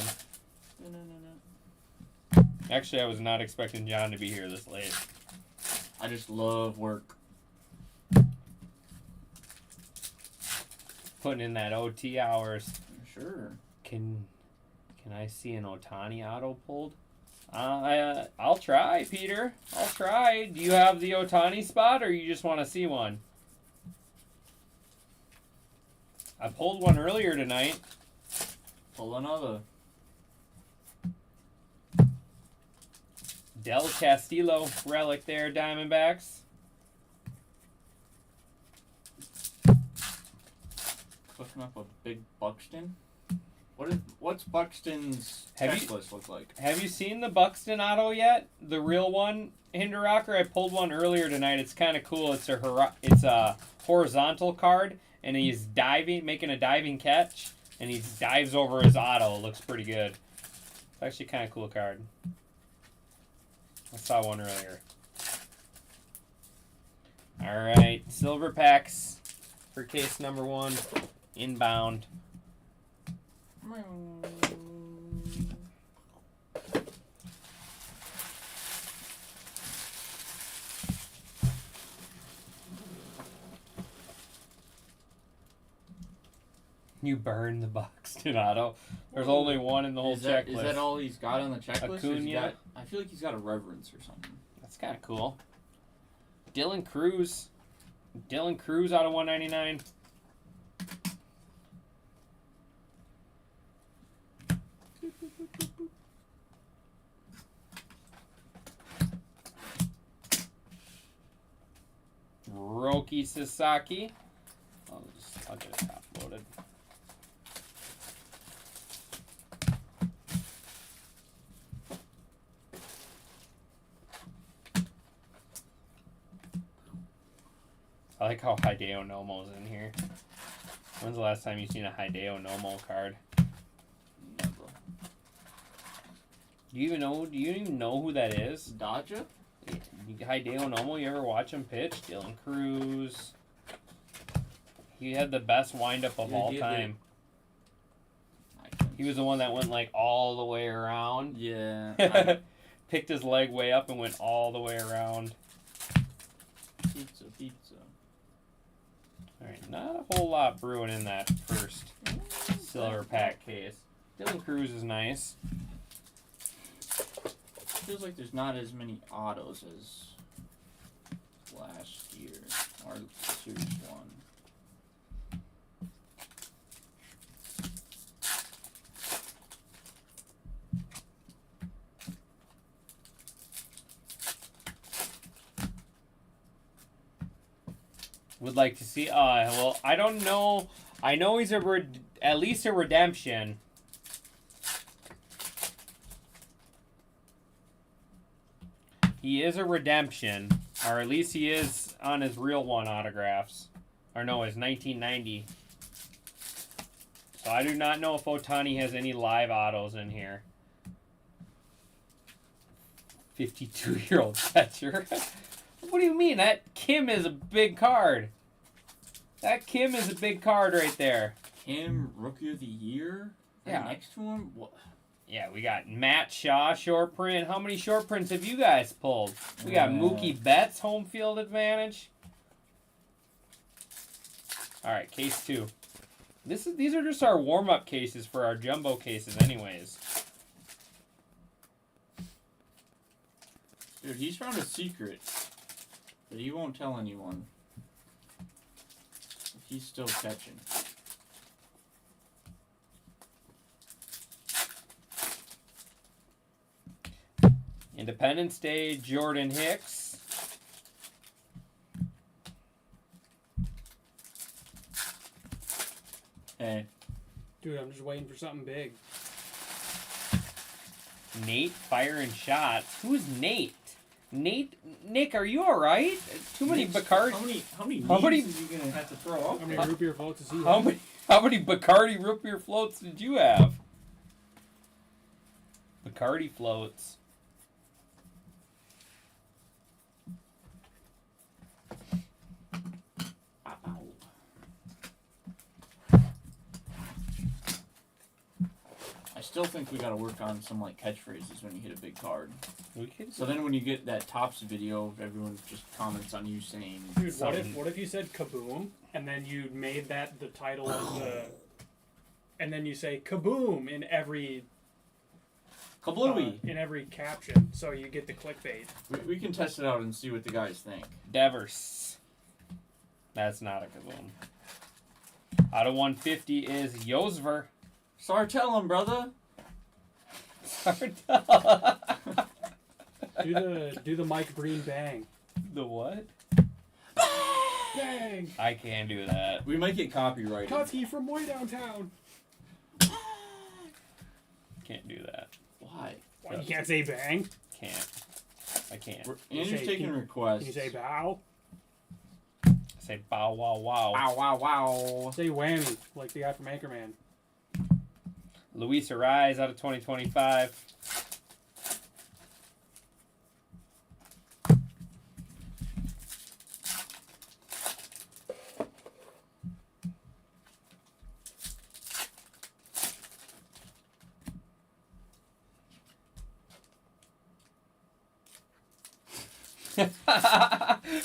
Actually, I was not expecting John to be here this late. I just love work. Putting in that OT hours. Sure. Can I see an Otani auto pulled? I'll try, Peter. I'll try. Do you have the Otani spot, or you just want to see one? I pulled one earlier tonight. Pull another. Del Castillo relic there, Diamondbacks. Cooking up a big Buxton. What's Buxton's Have you- checklist look like? Have you seen the Buxton auto yet? The real one, Hinderocker. I pulled one earlier tonight. It's kind of cool. It's a horizontal card, and he's diving, making a diving catch, and he dives over his auto. It looks pretty good. It's actually kind of cool card. I saw one earlier. All right, silver packs for case number 1, inbound. You burn the Buxton auto. There's only one in the whole checklist. Is that all he's got on the checklist? Or he's Acuna. got, I feel like he's got a reverence or something. That's kind of cool. Dylan Cruz. Dylan Cruz out of 199. Roki Sasaki. I'll get it top loaded. I like how Hideo Nomo's in here. When's the last time you seen a Hideo Nomo card? Never. Do you even know who that is? Dodger? Hideo Nomo, you ever watch him pitch? Dylan Cruz. He had the best windup of all time. He was the one that went like all the way around. Yeah. Picked his leg way up and went all the way around. Pizza. Alright, not a whole lot brewing in that first silver pack case. Dylan Cruz is nice. Feels like there's not as many autos as last year or Series 1. Would like to see. Well, I don't know. I know he's at least a redemption. He is a redemption, or at least he is on his real one autographs, or no, his 1990. So I do not know if Otani has any live autos in here. 52-year-old catcher. What do you mean? That Kim is a big card. That Kim is a big card right there. Kim, Rookie of the Year? Yeah. Next to him? What? Yeah, we got Matt Shaw short print. How many short prints have you guys pulled? We got Mookie Betts home field advantage. All right, case 2. These are just our warm-up cases for our jumbo cases anyways. Dude, he's found a secret that he won't tell anyone. He's still catching. Independence Day, Jordan Hicks. Hey, Dude, I'm just waiting for something big. Nate firing shots. Who's Nate? Nick, are you all right? Too many Bacardi. How many How many- knees is he gonna have to throw up? How many root beer floats does he How have? many Bacardi root beer floats did you have? Bacardi floats. I still think we gotta work on some like catchphrases when you hit a big card. We could. So then when you get that Tops video, everyone just comments on you saying, Dude, Something. what if you said kaboom and then you made that the title of the, and then you say kaboom in every Kablooey! in every caption, so you get the clickbait. We can test it out and see what the guys think. Devers. That's not a kaboom. Out of 150 is Yosver. Sartell him, brother! Do the Mike Breen bang. The what? Bang! I can't do that. We might get copyrighted. Kutski from way downtown. Can't do that. Why? Why, you can't say bang? Can't. I can't. Andrew's say- taking can- requests. Can you say bow? Say bow wow wow. Wow, wow, wow. Say whammy, like the guy from Anchorman. Luis Arise out of 2025.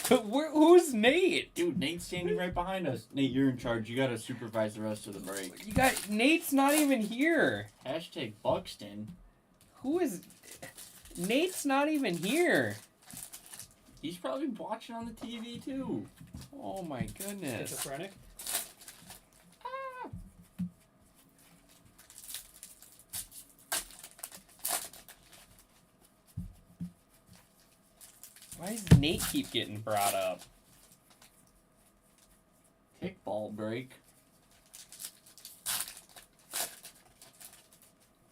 Who's Nate? Dude, Nate's standing right behind us. Nate, you're in charge. You gotta supervise the rest of the break. You got Nate's not even here. Hashtag Buxton. Who is Nate's not even here? He's probably watching on the TV too. Oh my goodness. Schizophrenic. Why does Nate keep getting brought up? Kickball break.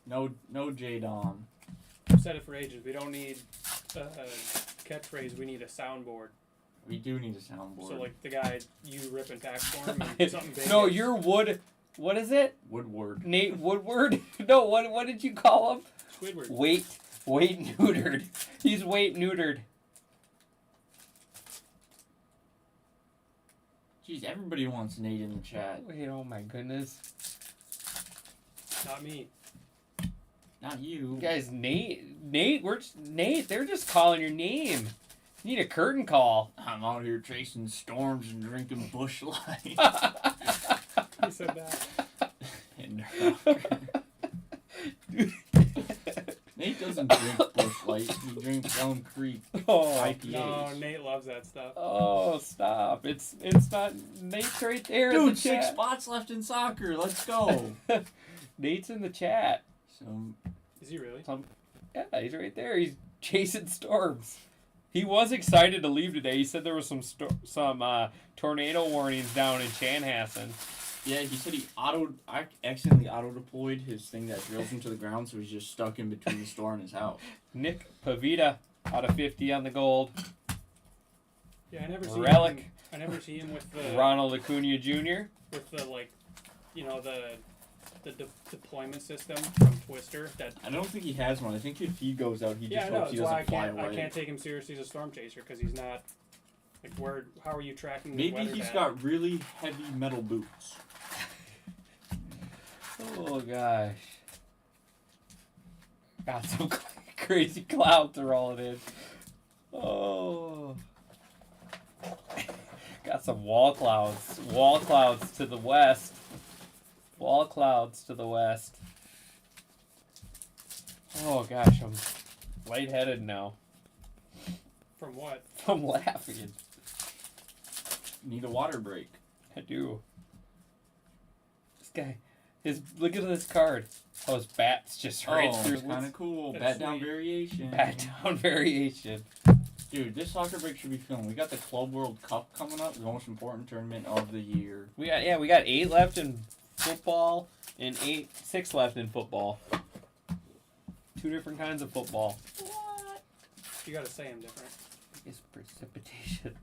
No J Dom. I've said it for ages. We don't need a catchphrase. We need a soundboard. We do need a soundboard. So like the guy you rip and tax for him and something big. No, hits. you're Wood. What is it? Woodward. Nate Woodward? No, what did you call him? Squidward. Weight neutered. He's weight neutered. Jeez, everybody wants Nate in the chat. Wait, oh my goodness. Not me. Not you. Guys, Nate, they're just calling your name. You need a curtain call. I'm out here chasing storms and drinking Busch Light. He said that. And Nate doesn't drink Busch Light. He drinks Elm Creek Oh, IPAs. No, Nate loves that stuff. oh, stop. It's not Nate's right there in Dude, the 6 chat. spots left in soccer. Let's go. Nate's in the chat. So, Is he really? Yeah, he's right there. He's chasing storms. He was excited to leave today. He said there was some tornado warnings down in Chanhassen. yeah, he said he accidentally auto-deployed his thing that drills into the ground, so he's just stuck in between the store and his house. Nick Pavita out of 50 on the gold. Yeah, I never see Relic. him. I never see him with the Ronald Acuna Jr. with the like, you know, the deployment system from Twister. That I don't think he has one. I think if he goes out, he yeah, just I know. hopes he That's why I doesn't fly can't. I away. can't take him seriously as a storm chaser because he's not. Like, where? How are you tracking? the Maybe weather he's that? got really heavy metal boots. Oh gosh. Got some crazy clouds rolling in. Oh. Got some wall clouds. Wall clouds to the west. Wall clouds to the west. Oh gosh, I'm lightheaded now. From what? I'm laughing. Need a water break. I do. Look at this card. Oh, his bat's just right Oh, through. it's kind of cool. That's Bat down sweet. variation. Bat down variation. Dude, this soccer break should be filmed. We got the Club World Cup coming up, the most important tournament of the year. We got 8 left in football and 6 left in football. 2 different kinds of football. What? You gotta say them different. It's precipitation.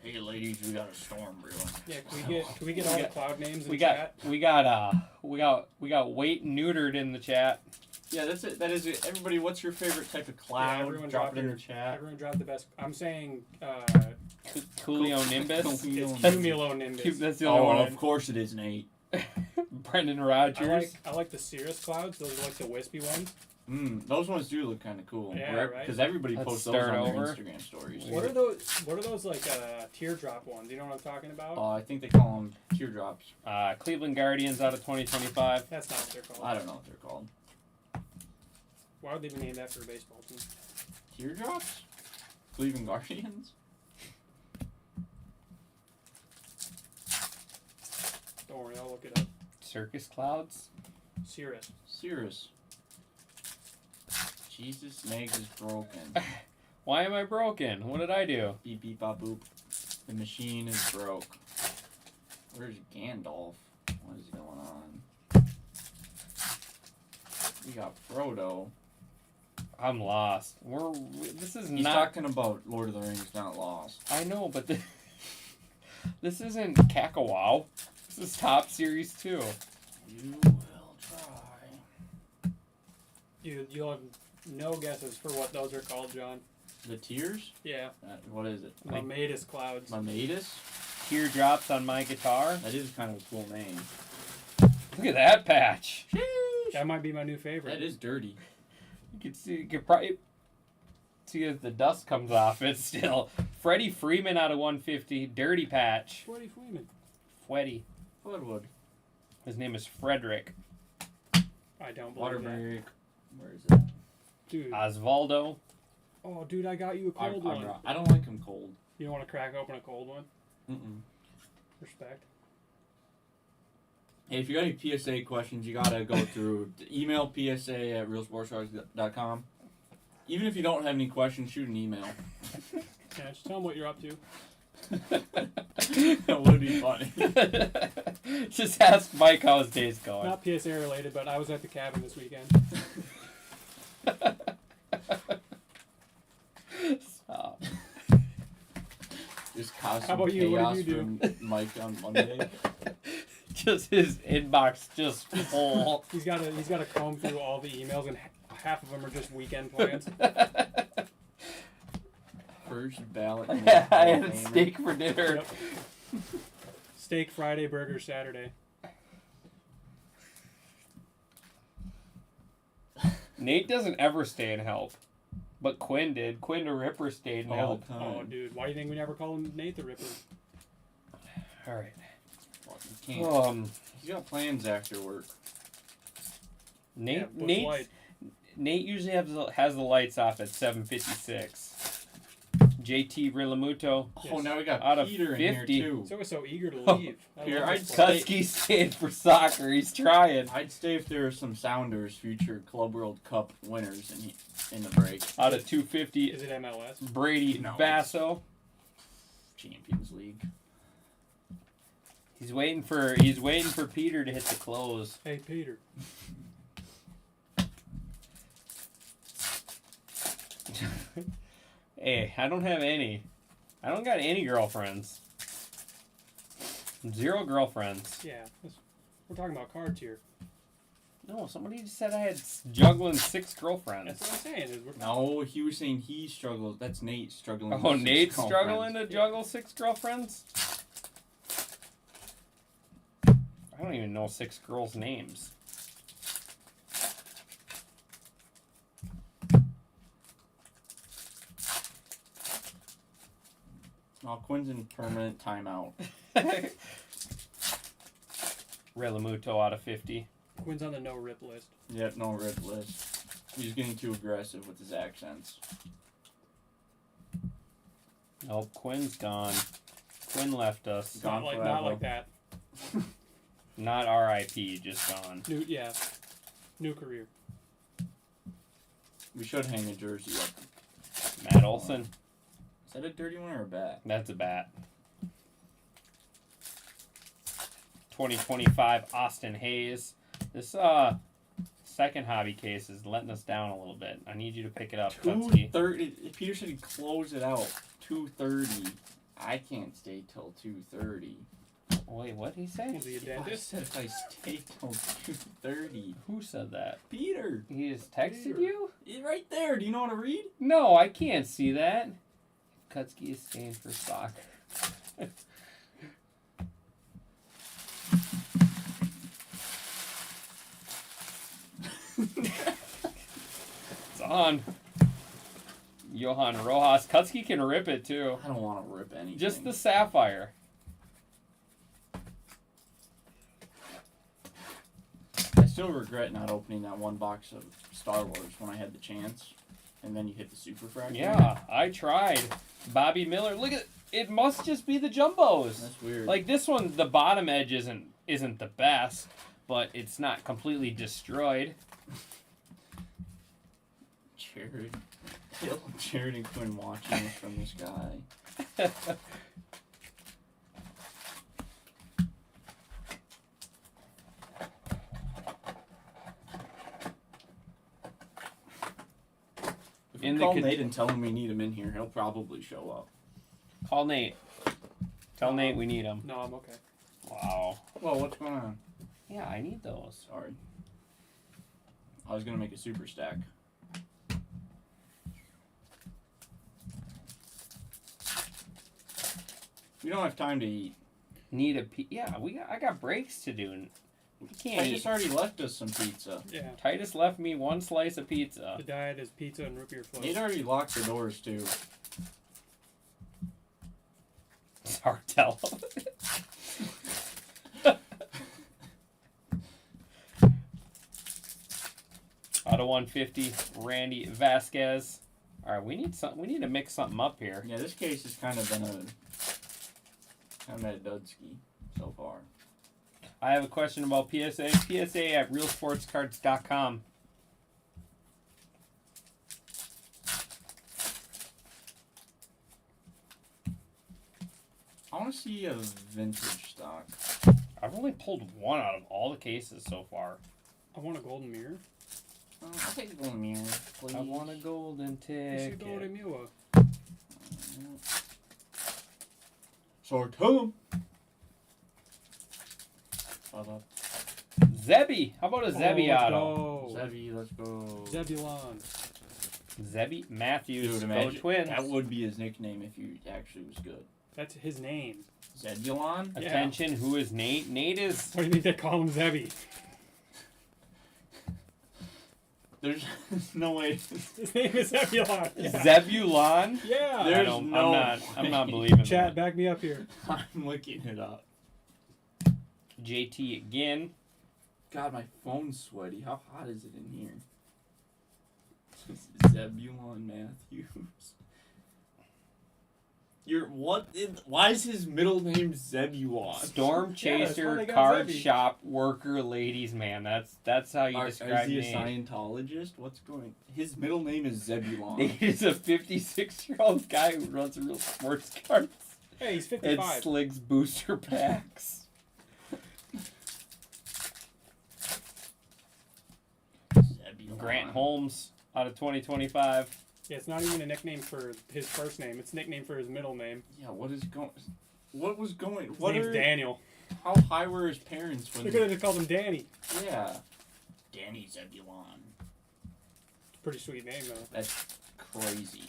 Hey, ladies, we got a storm brewing. Yeah, can we get all the cloud names in We chat? got weight neutered in the chat. Yeah, that's it. That is it. Everybody, what's your favorite type of cloud? everyone Drop drop it in your- the chat. Everyone drop the best. I'm saying Coolio Nimbus. it's That's- cumulonimbus. That's the only Oh, one. of course it is, Nate. Brendan Rodgers. I like the cirrus clouds. Those are like the wispy ones. Those ones do look kind of cool. Yeah, right. Because everybody Let's posts those start on over. their Instagram stories. What are those? What are those like teardrop ones? You know what I'm talking about? I think they call them teardrops. Cleveland Guardians out of 2025. That's not what they're called. I don't know what they're called. Why would they be named after a baseball team? Teardrops? Cleveland Guardians? Don't worry, I'll look it up. Circus Clouds. Cirrus. Cirrus. Jesus, Megs is broken. Why am I broken? What did I do? Beep beep bop boop. The machine is broke. Where's Gandalf? What is going on? We got Frodo. I'm lost. This is He's not. talking about Lord of the Rings, not Lost. I know, but this isn't Kakawau. This is Top Series 2. You will try. You'll have no guesses for what those are called, John. The tears? Yeah, What is it? Mametus clouds. Mametus? Teardrops on my guitar. That is kind of a cool name. Look at that patch. That might be my new favorite. That is dirty. You could probably see as the dust comes off. It's still Freddie Freeman out of 150. Dirty patch. Freddie Freeman. Freddy. Floodwood. His name is Frederick. I don't believe that. Waterbury. Where is it? Dude. Osvaldo. Oh, dude, I got you a cold one. I don't like them cold. You want to crack open a cold one? Mm-mm. Respect. Hey, if you got any PSA questions, you gotta go through email psa@realsportscards.com. Even if you don't have any questions, shoot an email. Yeah, just tell them what you're up to. That would be funny. Just ask Mike how his day's going. Not PSA related, but I was at the cabin this weekend. Stop. Just costume How about you? What chaos did you from Mike on Monday. Just his inbox just full. He's got to comb through all the emails, and half of them are just weekend plans. First ballot. I Hall of had Famer. steak for dinner. Yep. Steak Friday, burger Saturday. Nate doesn't ever stay in help. But Quinn did. Quinn the Ripper stayed in All help. the time. Oh, dude, why do you think we never call him Nate the Ripper? Alright. Well, you can't. He's got plans after work. Nate Bush Nate Light. Nate usually has the lights off at 7:56. JT Rillamuto. Oh, Yes. now we got Out of Peter in 50. here too. He's always so eager to Oh, leave. I here, love I'd this say- player. Husky stand for soccer. He's trying. I'd stay if there are some Sounders future Club World Cup winners in the break. Out of 250, Is it MLS? Brady No. Basso. Champions League. He's waiting for Peter to hit the close. Hey, Peter. Hey, I don't have any. I don't got any girlfriends. 0 girlfriends. Yeah, we're talking about cards here. No, somebody just said I had juggling 6 girlfriends. That's what I'm saying. Is we're No, he was saying he struggles. That's Nate struggling. Oh, with 6 Nate's girlfriends. struggling to juggle 6 girlfriends? I don't even know 6 girls' names. No, Quinn's in permanent timeout. Rillamuto out of 50. Quinn's on the no rip list. Yep, no rip list. He's getting too aggressive with his accents. Nope, Quinn's gone. Twin left us. Gone Not forever. like that. Not R.I.P. Just gone. New career. We should hang a jersey up. Matt Olson. Is that a dirty one or a bat? That's a bat. 2025 Austin Hayes. This second hobby case is letting us down a little bit. I need you to pick it up, Kutsky. 2:30. Peter said he'd close it out. 2:30. I can't stay till 2:30. Wait, what did he say? Was he a I dentist? said if I stay till 2:30. Who said that? Peter, He just texted Peter. you? it's right there. Do you know how to read? No, I can't see that. Kutsky is staying for soccer. It's on. Johan Rojas. Kutsky can rip it too. I don't want to rip anything. Just the sapphire. I still regret not opening that one box of Star Wars when I had the chance, and then you hit the super fracture. Yeah, I tried. Bobby Miller. Look at it. Must just be the jumbos. That's weird. Like this one, the bottom edge isn't the best, but it's not completely destroyed. Jared and Quinn watching this from this guy. If we In the call con- Nate and tell him we need him in here, he'll probably show up. Call Nate. Tell Nate we need him. No, I'm okay. Wow. Well, what's going on? Yeah, I need those. Sorry. I was gonna make a super stack. We don't have time to eat. Need a yeah. I got breaks to do. And we can't Titus eat. already left us some pizza. Yeah. Titus left me one slice of pizza. The diet is pizza and root beer float. Nate already locked the doors too. Sartell. Out of 150, Randy Vasquez. All right, we need to mix something up here. Yeah, this case has kind of been a dudski so far. I have a question about PSA. PSA at realsportscards.com. I want to see a vintage stock. I've only pulled one out of all the cases so far. I want a golden mirror. I'll take a golden mirror, please. I want a golden You see ticket. golden Mua. So tell him. Zebby. How about a Zebby let's auto? go. Zebby, let's go. Zebulon. Zebby Matthews. Dude, Go imagine Twins. that would be his nickname if he actually was good. That's his name. Zebulon? Yeah. Attention, who is Nate? Nate is Why do you think they call him Zebby? There's no way. His name is Zebulon. Yeah. Zebulon. Yeah. There's I don't, no I'm not way. believing Chat, that. back me up here. I'm looking it up. JT again. God, my phone's sweaty. How hot is it in here? Zebulon Matthews. Why is his middle name Zebulon? Storm Yeah, that's why chaser, they got card Zebby. shop worker, ladies man. That's how you Is describe he a Nate. Scientologist? What's going? His middle name is Zebulon. Nate is a 56-year-old guy who runs Real Sports Cards Hey, he's and 55. sligs booster packs. Zebulon. Grant Holmes out of 2025. Yeah, it's not even a nickname for his first name. It's a nickname for his middle name. Yeah, what is going? What was going? His What name's are? Daniel. How high were his parents They when? could have just called him Danny. Yeah. Danny Zebulon. Pretty sweet name though. That's crazy.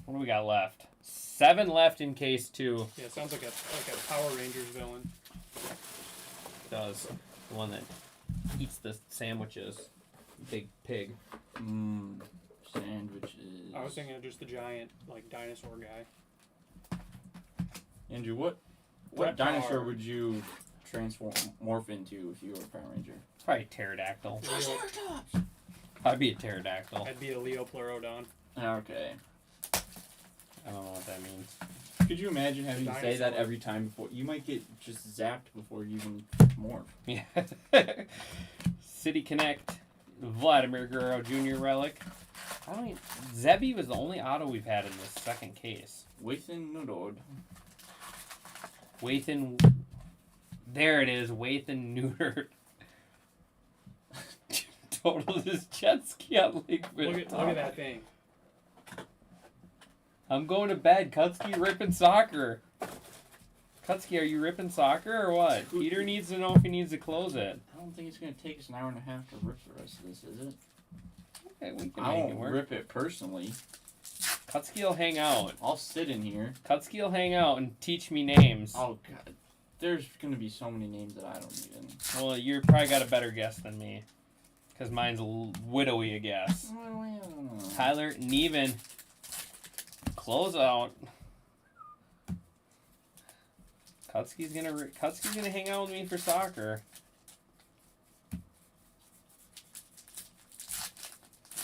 What do we got left? 7 left in case 2. Yeah, it sounds like a Power Rangers villain. Does the one that eats the sandwiches? Big pig. Sandwiches. I was thinking of just the giant like dinosaur guy. Andrew, what Brett dinosaur Favre. would you morph into if you were a Power Ranger? Probably pterodactyl. Leo, I'd be a pterodactyl. I'd be a Leo Pleurodon. Okay. I don't know what that means. Could you imagine having to say that Dinosaur. every time before? You might get just zapped before you even morph. Yeah. City Connect, Vladimir Guerrero Jr. relic. I don't even, Zebi was the only auto we've had in this second case. Wathan Nudod. Wathan. There it is. Wathan neutered. Total this jet ski on Lakewood. Look at that thing. I'm going to bed. Kutsky ripping soccer. Kutsky, are you ripping soccer or what? Peter needs to know if he needs to close it. I don't think it's going to take us an hour and a half to rip the rest of this, is it? Okay, we can I make it won't work. rip it personally. Kutsky will hang out. I'll sit in here. Kutsky will hang out and teach me names. Oh, God. There's going to be so many names that I don't even... Well, you're probably got a better guess than me. Because mine's a widowy a guess. Tyler Neven. Close out. Kutsky's gonna hang out with me for soccer.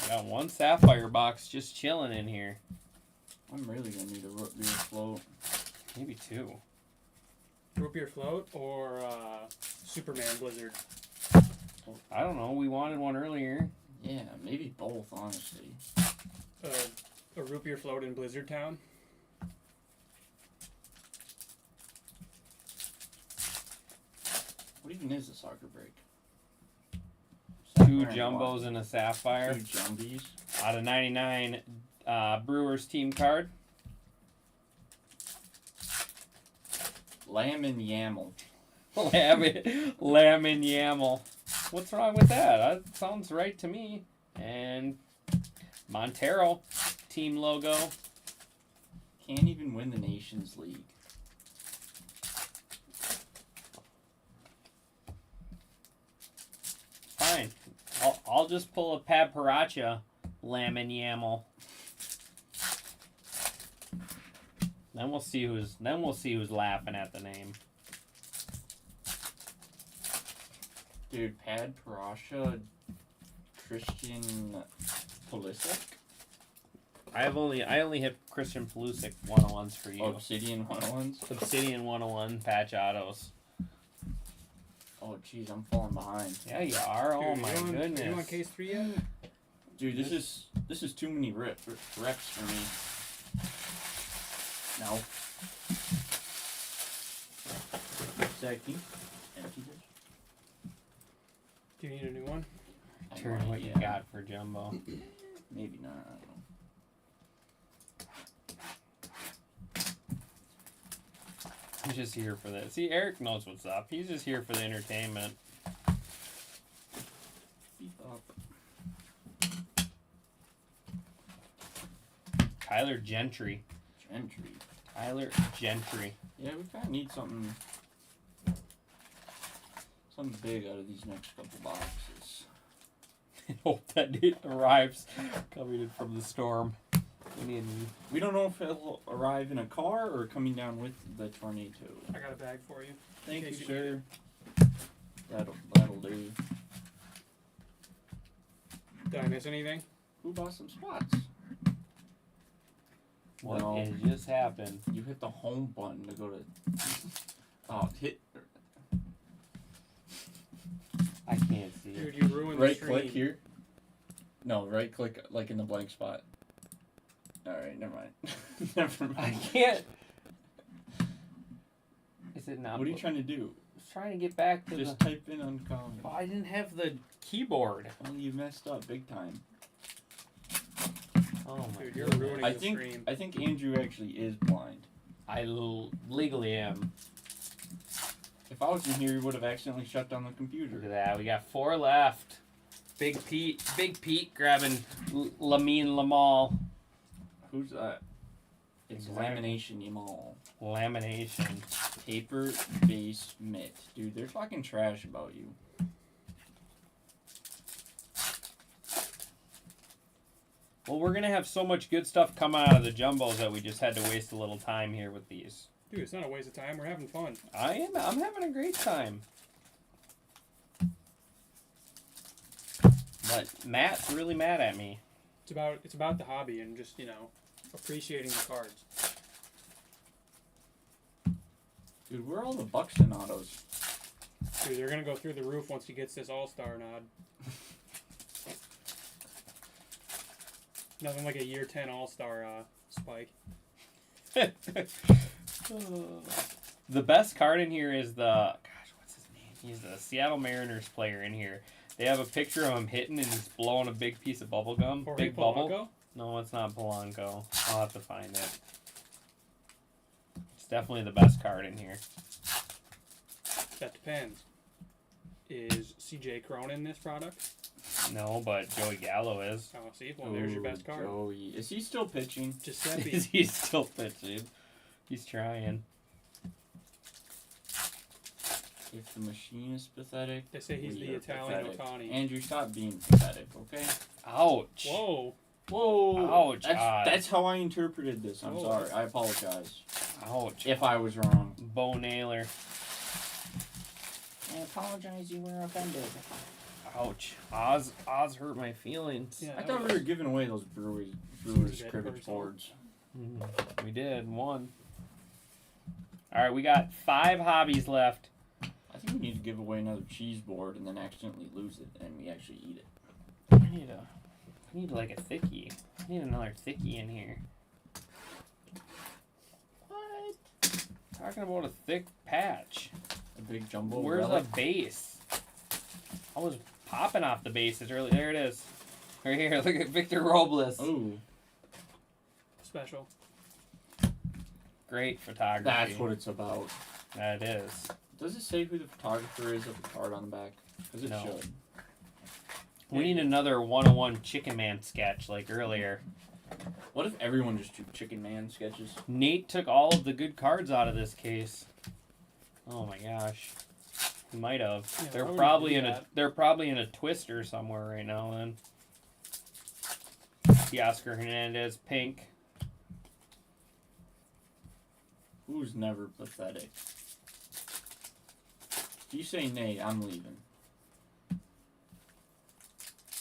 Got one sapphire box just chilling in here. I'm really going to need a root beer float. Maybe two. Root beer float or Superman Blizzard. I don't know. We wanted one earlier. Yeah, maybe both, honestly. A root beer float in Blizzard Town. What even is a soccer break? Two Sapphire and jumbos and a sapphire. what? Two jumbies. Out of 99, Brewers team card. Lamb and Yaml. Lamb and Yaml. What's wrong with that? That sounds right to me. And Montero team logo. Can't even win the Nations League. Fine. I'll just pull a Pab Paracha, Lamb and Yaml. Then we'll see who's laughing at the name. Dude, Pad Parasha, Christian Pulisic, I only hit Christian Pulisic 101s for you. Obsidian 101s. Obsidian 101 patch autos. Oh, jeez, I'm falling behind. Yeah, you are. Oh Dude, my you goodness. on case 3 yet? Dude, this is too many reps for me. No. Exactly. Empty this. Do you need a new one? I Turn might, what you yeah. got for Jumbo. Maybe not. I don't know. He's just here for that. See, Eric knows what's up. He's just here for the entertainment. Beep up. Tyler Gentry. Gentry. Tyler Gentry. Yeah, we kind of need something big out of these next couple boxes. Hope that it arrives coming in from the storm. We don't know if it'll arrive in a car or coming down with the tornado. I got a bag for you. Thank you, case you sir. That'll do. Did I miss anything? Who bought some spots? What No. has just happened? You hit the home button to go to. Oh, hit I can't see Dude, it. you ruined the right stream. click here. No, right click like in the blank spot. All right, never mind. Never I mind. can't. Is it not? What are you trying to do? I was trying to get back to Just the. type in uncommon. Oh, I didn't have the keyboard. Oh, you messed up big time. Oh my Dude, you're goodness. ruining I the think stream. I think Andrew actually is blind. I legally am. If I was in here, he would have accidentally shut down the computer. Look at that. We got 4 left. Big Pete grabbing Lamine Lamal. Who's that? It's Exactly. Lamination Yamal. Lamination. Paper base mitt. Dude, they're fucking trash about you. Well, we're gonna have so much good stuff come out of the jumbos that we just had to waste a little time here with these. Dude, it's not a waste of time. We're having fun. I'm having a great time. But Matt's really mad at me. It's about the hobby and just, appreciating the cards. Dude, where are all the Buxton autos? Dude, they're gonna go through the roof once he gets this All-Star nod. Nothing like a year 10 All-Star spike. The best card in here is what's his name? He's a Seattle Mariners player in here. They have a picture of him hitting and he's blowing a big piece of bubble gum. Jorge Big bubble. Polanco? No, it's not Polanco. I'll have to find it. It's definitely the best card in here. That depends. Is CJ Cron in this product? No, but Joey Gallo is. Oh, see? Well, there's your best card. Joey. Is he still pitching? Giuseppe. He's still pitching. He's trying. If the machine is pathetic, They say he's we the are Italian pathetic. Ohtani. Andrew, stop being pathetic, okay? Ouch. Whoa. Whoa! Ouch, That's how I interpreted this. I'm Whoa. sorry. I apologize Ouch. if I was wrong. Bo Naylor. I apologize. You were offended. Ouch. Oz hurt my feelings. Yeah, I that thought we was- were giving away those Brewers Dead cribbage person. boards. We did. One. Alright, we got 5 hobbies left. I think we need to give away another cheese board and then accidentally lose it and we actually eat it. I need like a thickie. I need another thickie in here. What? Talking about a thick patch. A big jumbo Where's relic? the base? I was popping off the bases earlier. There it is. Right here. Look at Victor Robles. Ooh, Special. Great photography. that's what it's about. That is. Does it say who the photographer is of the card on the back? Because it No. should. We need another 101 Chicken Man sketch like earlier. What if everyone just drew Chicken Man sketches? Nate took all of the good cards out of this case. Oh my gosh. He might have. Yeah, they're why would probably you in do a that? they're probably in a twister somewhere right now then. Teoscar Hernandez, pink. Who's never pathetic? If you say Nate, I'm leaving.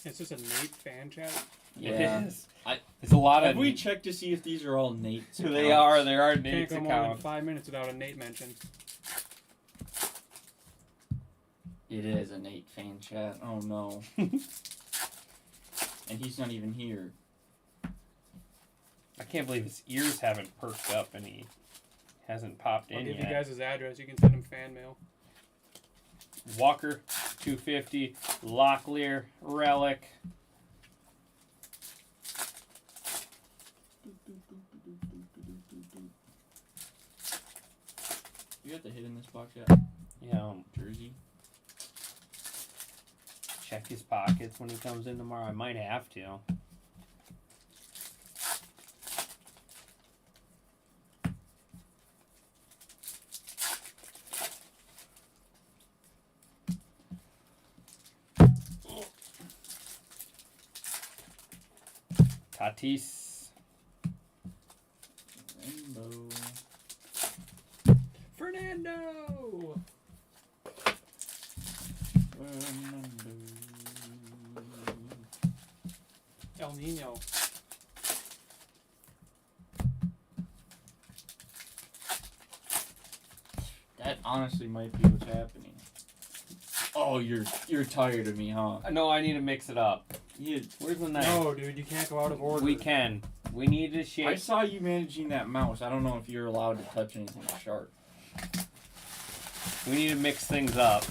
Is this a Nate fan chat? Yeah. It is. I- It's a lot Have of we checked to see if these are all Nate's? So they are. There are Can't Nate's go more than accounts. 5 minutes without a Nate mention. It is a Nate fan chat. Oh no. And he's not even here. I can't believe his ears haven't perked up and he hasn't popped I'll in give yet. you guys his address. You can send him fan mail. Walker, 250. Locklear, relic. You got the hit in this box yet? Yeah, Jersey. check his pockets when he comes in tomorrow. I might have to. Tatis. Rainbow. Fernando! El Nino. That honestly might be what's happening. Oh, you're tired of me, huh? No, I need to mix it up. You, Where's the knife? No, dude, you can't go out of order. We can. We need to I shape. saw you managing that mouse. I don't know if you're allowed to touch anything sharp. We need to mix things up.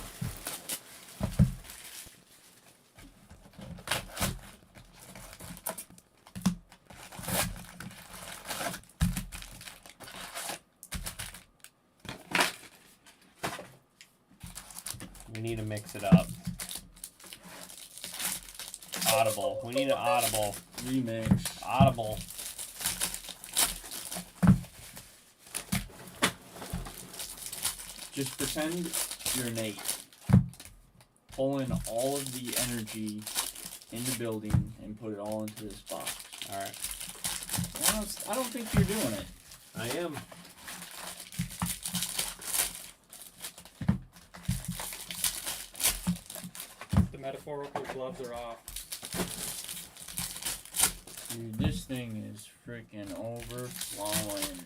We need to mix it up. Audible. We need an audible. Remix. Audible. Just pretend you're Nate. Pull in all of the energy in the building and put it all into this box. Alright. I don't think you're doing it. I am. The metaphorical gloves are off. Dude, this thing is freaking overflowing.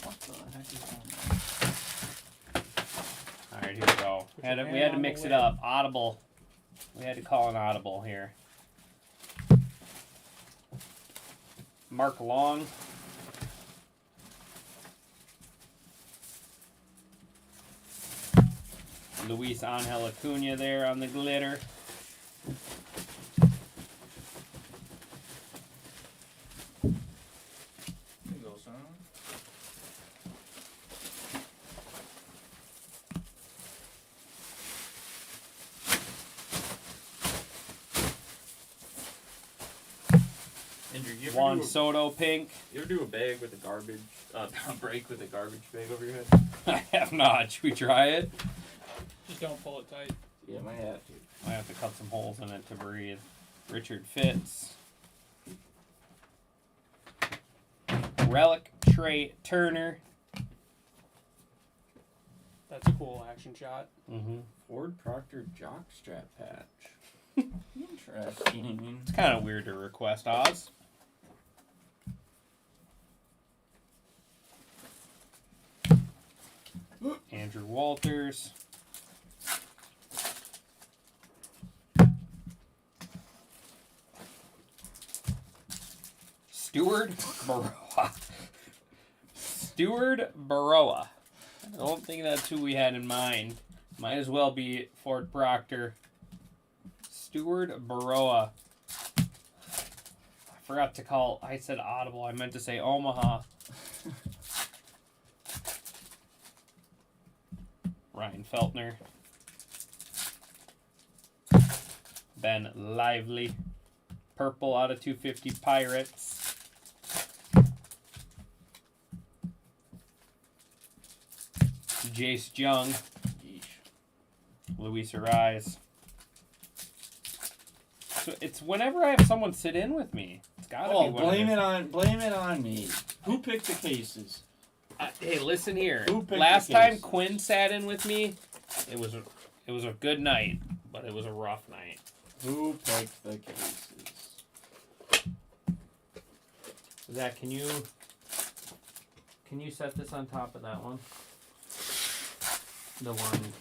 What the heck is going on? All right, here we go. We had to mix it up. Audible. We had to call an audible here. Mark Long. Luis Angel Acuna there on the glitter. There you go, son. Andrew, you ever, Juan do a, Soto pink. you ever do a bag with a garbage, a break with a garbage bag over your head? I have not. Should we try it? Just don't pull it tight. Yeah, might have to. I have to cut some holes in it to breathe. Richard Fitz. Relic Trey Turner. That's a cool action shot. Mm-hmm. Ford Proctor jockstrap patch. Interesting. It's kind of weird to request, Oz. Andrew Walters. Stewart Baroa. Stewart Baroa. I don't think that's who we had in mind. Might as well be Ford Proctor. Stewart Baroa. I forgot to call. I said Audible. I meant to say Omaha. Ryan Feltner. Ben Lively. Purple out of 250 Pirates. Jace Jung. Yeesh. Luis Ariz. So it's whenever I have someone sit in with me. It's gotta Oh, be whenever. blame it on me. Who picked the cases? Hey, listen here. Who picked Last the time cases? Quinn sat in with me, it was a good night, but it was a rough night. Who picked the cases? Zach, can you set this on top of that one? The one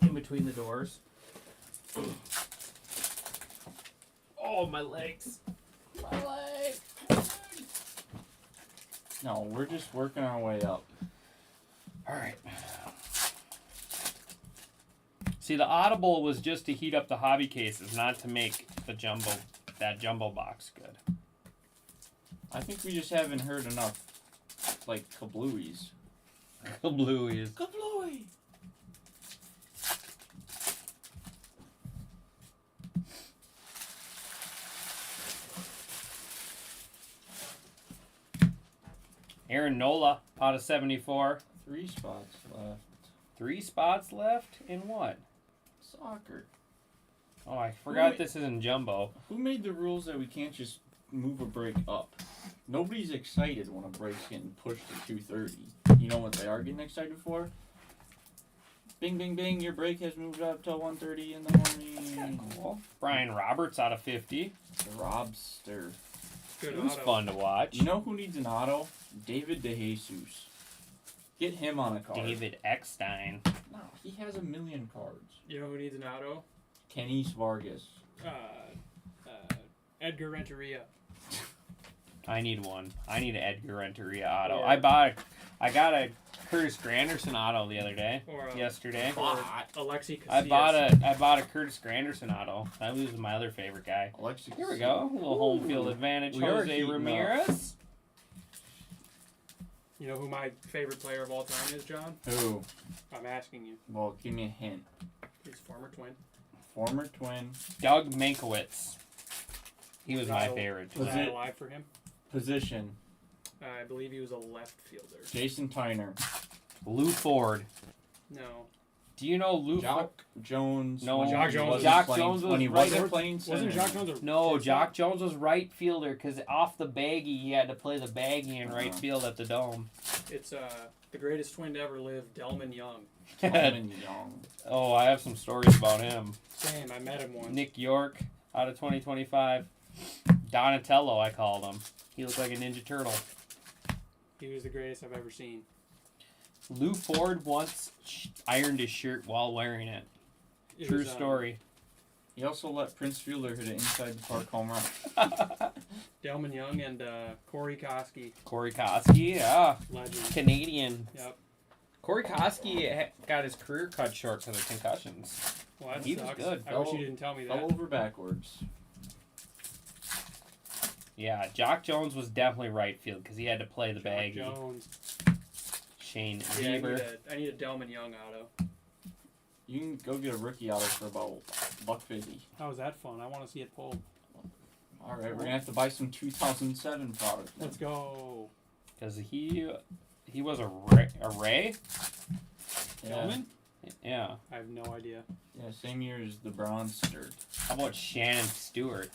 in between the doors. Oh, my legs. My legs. No, we're just working our way up. All right. See, the Audible was just to heat up the hobby cases, not to make that jumbo box good. I think we just haven't heard enough, like, kablooies. Blueies. Kablooey! Aaron Nola, out of 74. 3 spots left. 3 spots left in what? Soccer. Oh, I forgot Wait. this isn't jumbo. Who made the rules that we can't just move a break up? Nobody's excited when a break's getting pushed to 2:30. You know what they are getting excited for? Bing, bing, bing, your break has moved up till 1:30 in the morning. Cool. Brian Roberts, out of 50. The Robster. Good It was auto. fun to watch. You know who needs an auto? David DeJesus. Get him on a card. David Eckstein. No, he has 1,000,000 cards. You know who needs an auto? Kenys Vargas. Edgar Renteria. I need one. I need an Edgar Renteria auto. Yeah. I got a Curtis Granderson auto the other day. Or Yesterday. Alexi Casillas. I bought a Curtis Granderson auto. That was my other favorite guy. Alexis. Here we go. A little home field advantage. We are Jose heating up. Ramirez. You know who my favorite player of all time is, John? Who? I'm asking you. Well, give me a hint. He's a former Twin. Former Twin. Doug Mankiewicz. He was my Was favorite. Was Was I it- alive for him? Position. I believe he was a left fielder. Jason Tyner. Lou Ford. No. Do you know Lou? Jock Jones. No, when Jock he Jones wasn't Jock playing- Jones was when he right- wasn't playing Wasn't center. Jock Jones a No, shortstop? Jock Jones was right fielder because off the baggie, he had to play the baggie in right Uh-huh. field at the Dome. It's the greatest twin to ever live, Delman Young. Coleman Young. Oh, I have some stories about him. Same, I met him once. Nick York out of 2025. Donatello, I called him. He looked like a Ninja Turtle. He was the greatest I've ever seen. Lou Ford once ironed his shirt while wearing it. It True was, story. He also let Prince Fielder hit an inside the park home run. Delman Young and Corey Koski, Corey Koski, yeah. legend. Canadian. Yep. Corey Koski got his career cut short because of concussions. Well, that He was sucks. good. I wish you didn't tell me that. Fell over backwards. Yeah, Jock Jones was definitely right field because he had to play the Jock baggie. Jones. Shane Yeah, Bieber. I need a Delman Young auto. You can go get a rookie auto for about $150. How is that fun? I want to see it pulled. All right, we're gonna have to buy some 2007 product. Let's go. Because he was a Ray? Yeah, Delman? Yeah. I have no idea. yeah, same year as the Bronster. How about Shannon Stewart?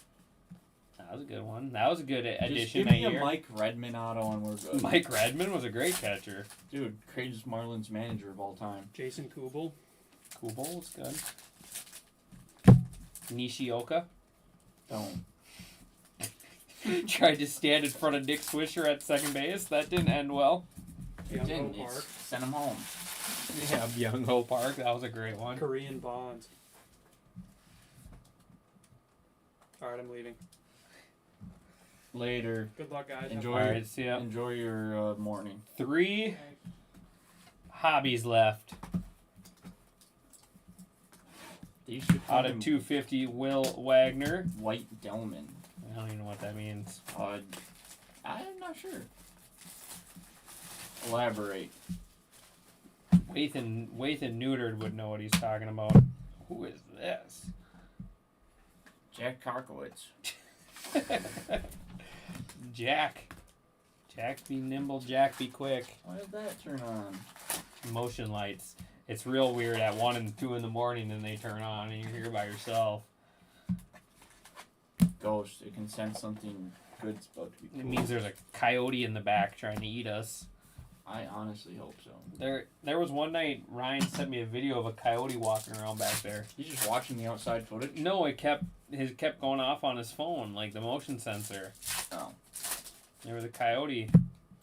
That was a good one. That was a good Just addition give that me a year. Mike Redmond auto and we're good. Mike Redmond was a great catcher. Dude, greatest Marlins manager of all time. Jason Kubel. Kubel was good. Nishioka Don't. tried to stand in front of Nick Swisher at second base. That didn't end well. Young Didn't. Ho Park. Send him home. Yeah, Young Ho Park. That was a great one. Korean Bonds. Alright, I'm leaving. Later. Good luck, guys. Enjoy. All right, see ya. Enjoy your morning. 3 hobbies left They should out call of him 250. Will Wagner. White Delman. I don't even know what that means. I'm not sure. Elaborate. Wathan Neutered would know what he's talking about. Who is this? Jack Karkowitz. Jack. Jack be nimble, Jack be quick. Why did that turn on? Motion lights. It's real weird at 1 and 2 in the morning and they turn on and you're here by yourself. Ghost. It can sense something good's about to be It cool. means there's a coyote in the back trying to eat us. I honestly hope so. There was one night Ryan sent me a video of a coyote walking around back there. He's just watching the outside footage. No, it kept going off on his phone, like the motion sensor. Oh. There was a coyote.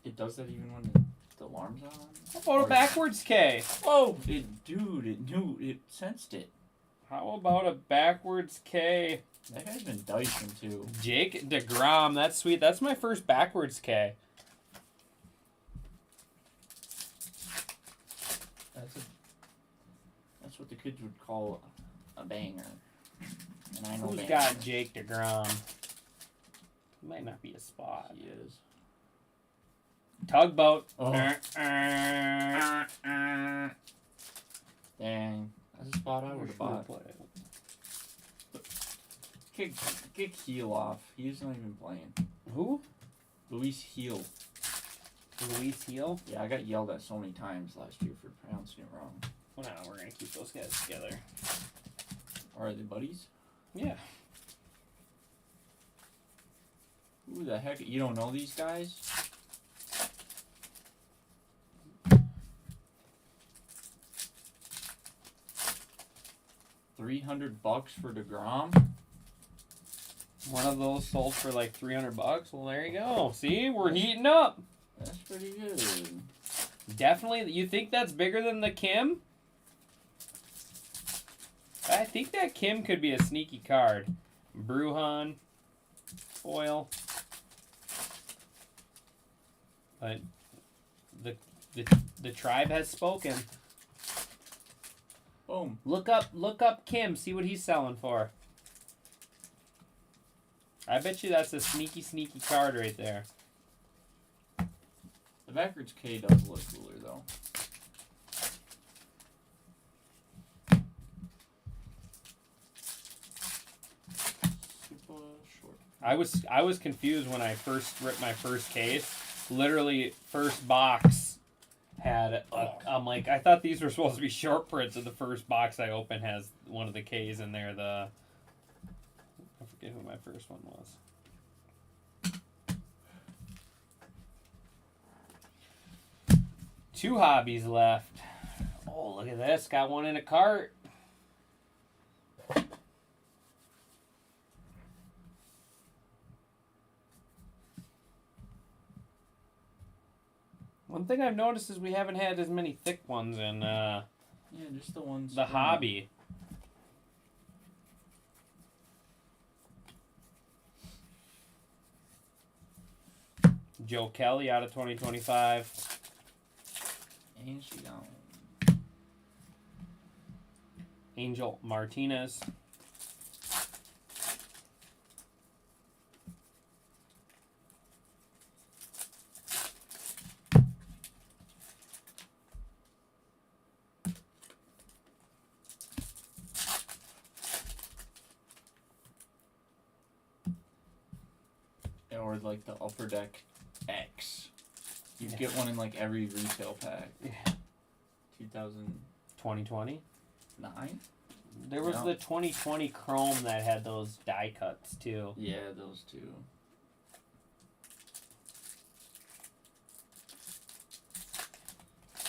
It does that even when the alarm's on? How about a backwards K? Oh, it knew, it sensed it. How about a backwards K? That guy's been dicing too. Jake DeGrom, that's sweet. That's my first backwards K. That's what the kids would call a banger. And I know Who's bangers. got Jake DeGrom? Might not be a spot. He is. Tugboat. Oh. Dang. That's a spot I would have bought. Kick Heel off. He's not even playing. Who? Luis Heel. Luis Heel? Yeah, I got yelled at so many times last year for pronouncing it wrong. Well, no, we're gonna keep those guys together. Are they buddies? Yeah. Who the heck? You don't know these guys? $300 for DeGrom? One of those sold for like $300. Well, there you go. See, we're heating up. That's pretty good. Definitely. You think that's bigger than the Kim? I think that Kim could be a sneaky card. Bruhan, foil. But the tribe has spoken. Boom. Look up Kim. See what he's selling for. I bet you that's a sneaky card right there. The backwards K does look cooler though. Super short. I was confused when I first ripped my first case. Literally, first box had. I'm like, I thought these were supposed to be short prints, and the first box I opened has one of the K's in there. I forget who my first one was. Two hobbies left. Oh, look at this. Got one in a cart. One thing I've noticed is we haven't had as many thick ones in Yeah, just the ones. the hobby. Joe Kelly out of 2025. And she gone. Angel Martinez. Or like the Upper Deck X. You get one in like every retail pack. Yeah. 2009? 2020? There was No. the 2020 Chrome that had those die cuts too. Yeah, those two.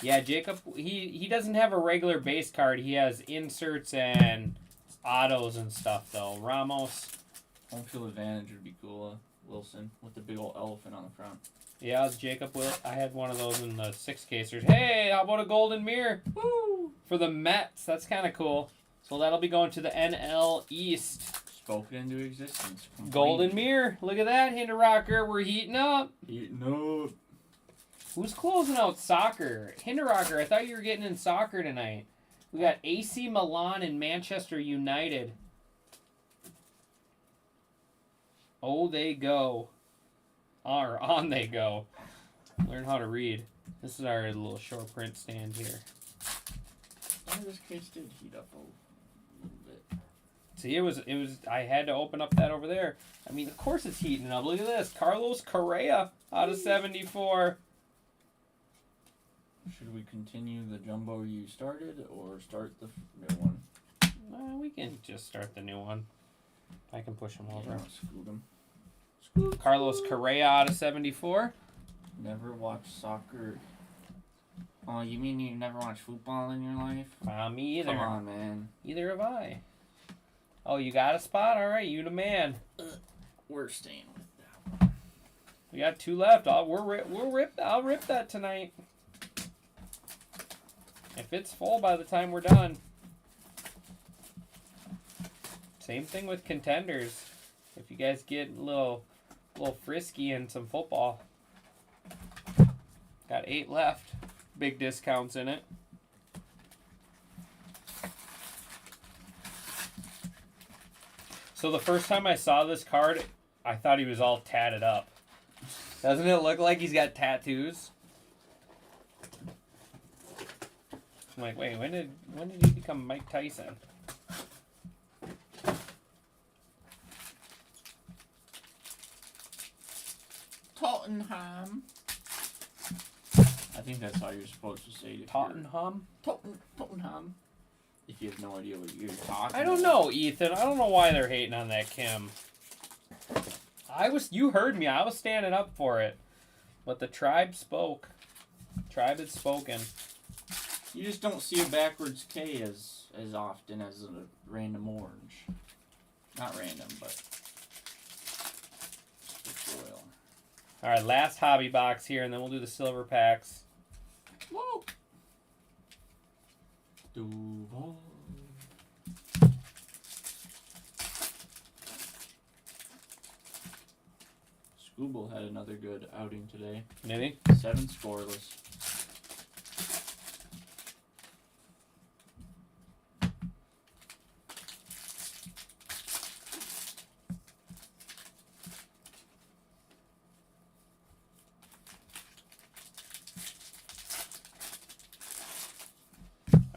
Yeah, Jacob, he doesn't have a regular base card. He has inserts and autos and stuff though. Ramos. Home field advantage would be cool. Wilson with the big old elephant on the front. Yeah, Jacob will. I had one of those in the 6-casers. Hey, how about a golden mirror? Woo! For the Mets. That's kind of cool. So that'll be going to the NL East. Spoken into existence. Golden mirror. Look at that, Hinderrocker. We're heating up. No. Who's closing out soccer? Hinderrocker, I thought you were getting in soccer tonight. We got AC Milan and Manchester United. Oh, they go. Or on they go. Learn how to read. This is our little short print stand here. This case did heat up a little bit. See, it was. I had to open up that over there. I mean, of course it's heating up. Look at this. Carlos Correa out of 74. Should we continue the jumbo you started or start the new one? We can just start the new one. I can push him over. Yeah, scoot him. Carlos Correa out of 74. Never watched soccer. Oh, you mean you never watched football in your life? Me either. Come on, man. Either have I. Oh, you got a spot? All right, you the man. We're staying with that one. We got 2 left. We'll rip. I'll rip that tonight. If it's full by the time we're done. Same thing with contenders. If you guys get a little frisky in some football. Got 8 left. Big discounts in it. So the first time I saw this card, I thought he was all tatted up. Doesn't it look like he's got tattoos? I'm like, wait, when did he become Mike Tyson? Tottenham. I think that's how you're supposed to say it. Tottenham? Tottenham. If you have no idea what you're talking I don't know, Ethan. I don't know why they're hating on that Kim. You heard me. I was standing up for it. But the tribe spoke. Tribe had spoken. You just don't see a backwards K as often as a random orange. Not random, but foil. All right, last hobby box here, and then we'll do the silver packs. Whoa! Duval. Scooble had another good outing today. Maybe? 7 scoreless.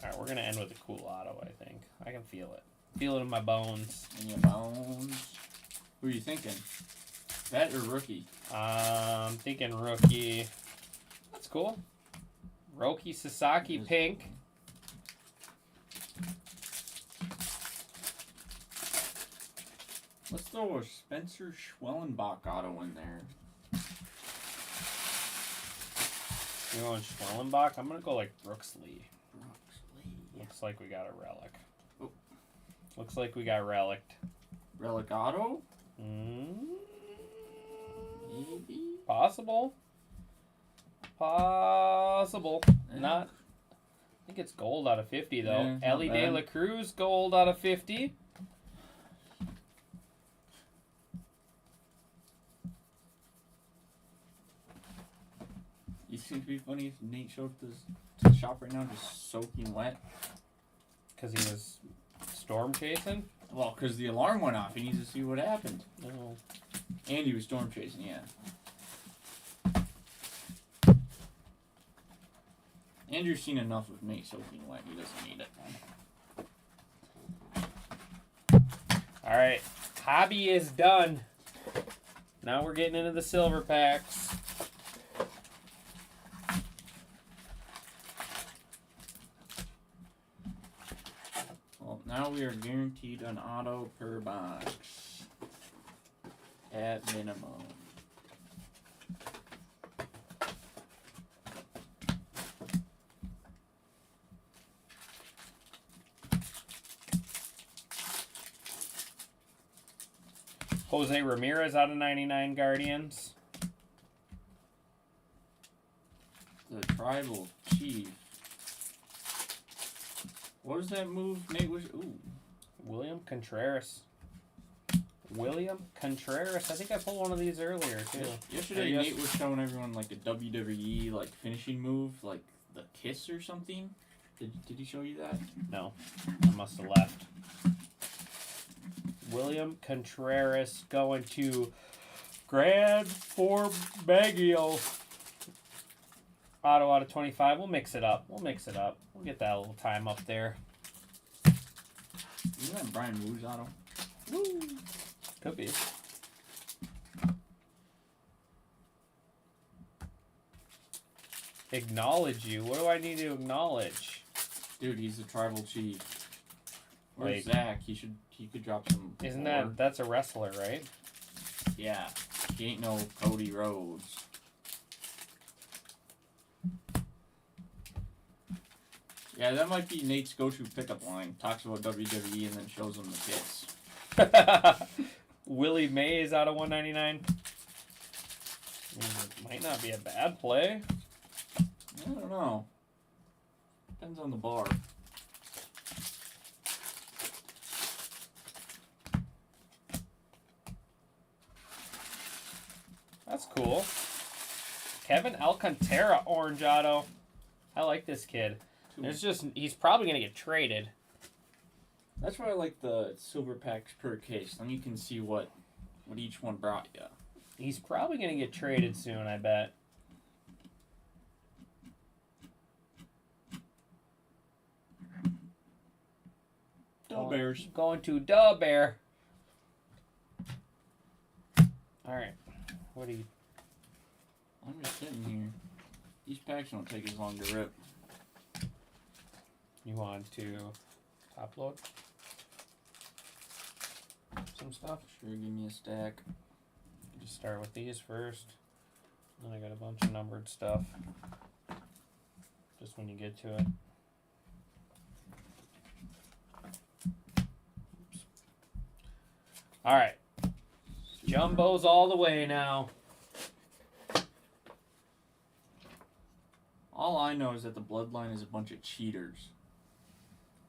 Alright, we're going to end with a cool auto, I think. I can feel it. Feel it in my bones. In your bones. Who are you thinking? Vet or rookie? I'm thinking rookie. That's cool. Roki Sasaki Yes. pink. Let's throw a Spencer Schwellenbach auto in there. You going Schwellenbach? I'm gonna go like Brooks Lee. Brooks Lee. Looks like we got a relic. Oh. Looks like we got relicked. Relic auto? Mm, Maybe? possible. Possible. Eh. Not. I think it's gold out of 50 though. Yeah, not Ellie De bad. La Cruz gold out of 50. You think it'd be funny if Nate showed up to the shop right now just soaking wet? Because he was storm chasing. Well, because the alarm went off. He needs to see what happened. Oh. And he was storm chasing, yeah. Andrew's seen enough of Nate soaking wet. He doesn't need it. All right, hobby is done. Now we're getting into the silver packs. Well, now we are guaranteed an auto per box. At minimum. Jose Ramirez out of 99 Guardians. The tribal chief. What was that move Nate was? Ooh. William Contreras. William Contreras. I think I pulled one of these earlier too. Yesterday, Yes. Nate was showing everyone like a WWE like finishing move, like the kiss or something. Did he show you that? No, I must have left. William Contreras going to Grand Formaggio. Auto out of 25. We'll mix it up. We'll get that little time up there. Isn't that Brian Woo's auto? Woo. Could be. Acknowledge you. What do I need to acknowledge? Dude, he's the tribal chief. Where's Like- Zach? He could drop some. Isn't more. that's a wrestler, right? Yeah. He ain't no Cody Rhodes. Yeah, that might be Nate's go-to pickup line. Talks about WWE and then shows him the kiss. Willie Mays out of 199. Might not be a bad play. I don't know. Depends on the bar. That's cool. Kevin Alcantara orange auto. I like this kid. It's just he's probably gonna get traded. That's why I like the silver packs per case. Then you can see what each one brought you. He's probably gonna get traded soon, I bet. Duh Bears. Going to Duh Bear. Alright. What do you I'm just sitting here. These packs don't take as long to rip. want to top load? Some stuff? Sure, give me a stack. Just start with these first. Then I got a bunch of numbered stuff. Just when you get to it. Oops. Alright. Jumbos all the way now. All I know is that the Bloodline is a bunch of cheaters.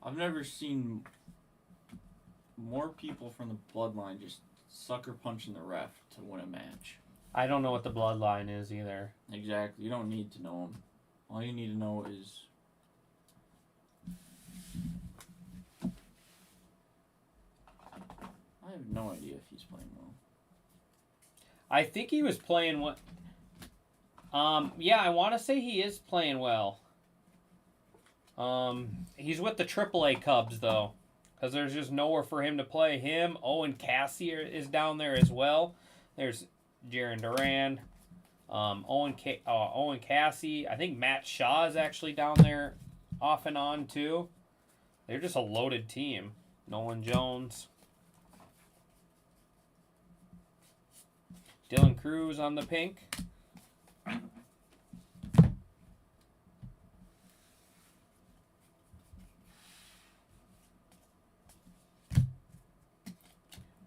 I've never seen more people from the Bloodline just sucker punching the ref to win a match. I don't know what the bloodline is either. Exactly. You don't need to know them. All you need to know is I have no idea if he's playing well. I think he was playing what. Yeah, I want to say he is playing well. He's with the AAA Cubs though, because there's just nowhere for him to play. Him, Owen Cassie is down there as well. There's Jaron Duran, Owen Cassie. I think Matt Shaw is actually down there off and on too. They're just a loaded team. Nolan Jones. Dylan Cruz on the pink.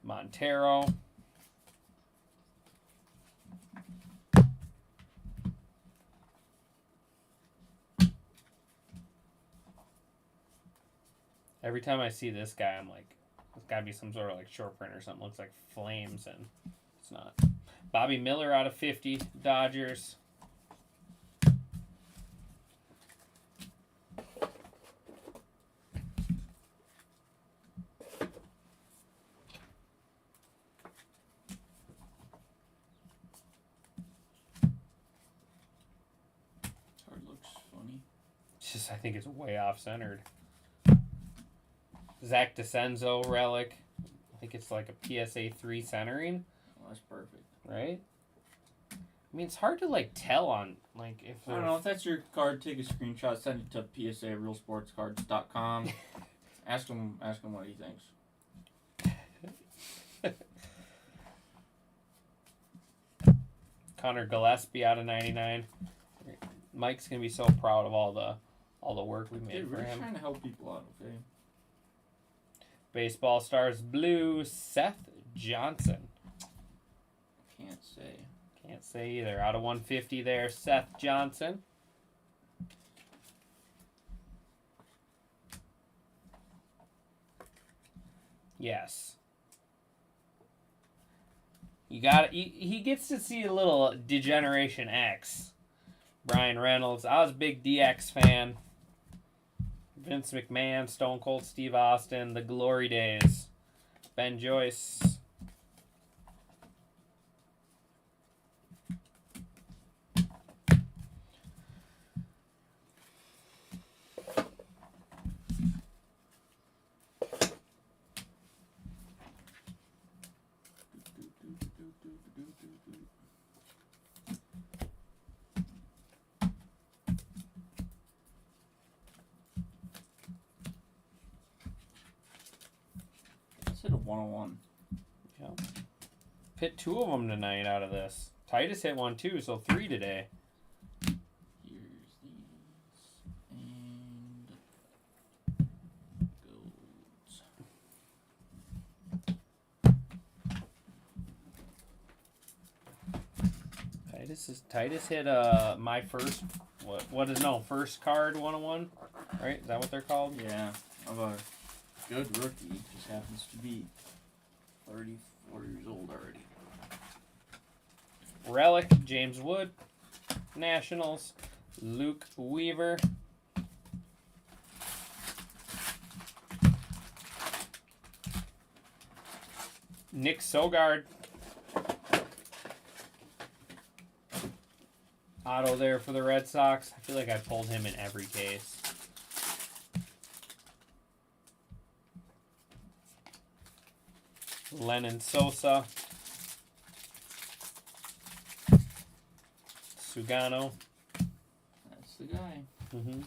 Montero. Every time I see this guy, I'm like, it's got to be some sort of like short print or something. Looks like flames, and it's not. Bobby Miller out of 50, Dodgers. Card looks funny. It's just, I think it's way off centered. Zach DeCenzo relic. I think it's like a PSA 3 centering, Oh, that's perfect. right? I mean, it's hard to like tell on like if I don't know if that's your card. Take a screenshot, send it to PSARealSportsCards.com. ask him what he thinks. Connor Gillespie out of 99. Mike's gonna be so proud of all the work we made Dude, for we're him. trying to help people out, okay? Baseball Stars Blue, Seth Johnson. Can't say. Can't say either. Out of 150 there, Seth Johnson. Yes. You got he gets to see a little Degeneration X. Brian Reynolds. I was a big DX fan. Vince McMahon, Stone Cold Steve Austin, The Glory Days. Ben Joyce. Let's hit a 101. Hit 2 of them tonight out of this. Titus hit 1 too, so 3 today. Here's these. And golds. Titus hit my first first card 101, right? Is that what they're called? Yeah, of a good rookie. Just happens to be 34 years old already. Relic, James Wood. Nationals, Luke Weaver. Nick Sogard. Auto there for the Red Sox. I feel like I pulled him in every case. Lennon Sosa. Sugano. That's the guy. Mm-hmm.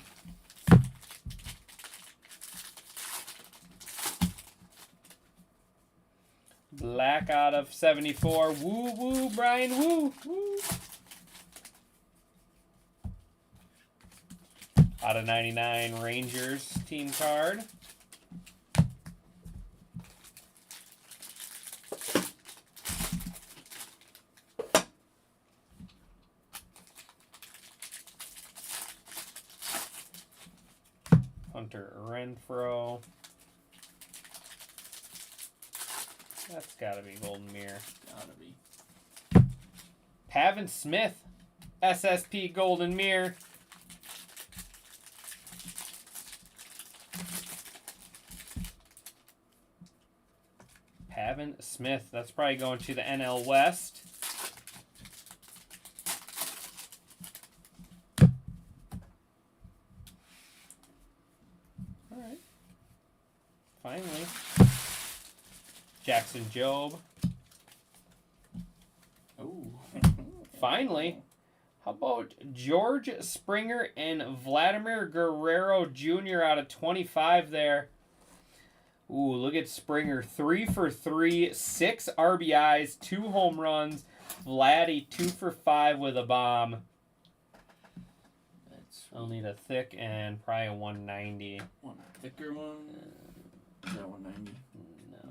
Black out of 74. Woo woo, Brian Woo. Woo. Out of 99, Rangers team card. Hunter Renfroe. That's gotta be Golden Mirror. Gotta be. Pavin Smith. SSP Golden Mirror. Pavin Smith. That's probably going to the NL West. All right. Finally. Jackson Jobe. Oh. finally, how about George Springer and Vladimir Guerrero Jr. out of 25 there? Ooh, look at Springer. 3 for 3, 6 RBIs, 2 home runs. Vladdy, 2 for 5 with a bomb. That's I'll need a thick and probably a 190. one thicker one. Is that 190?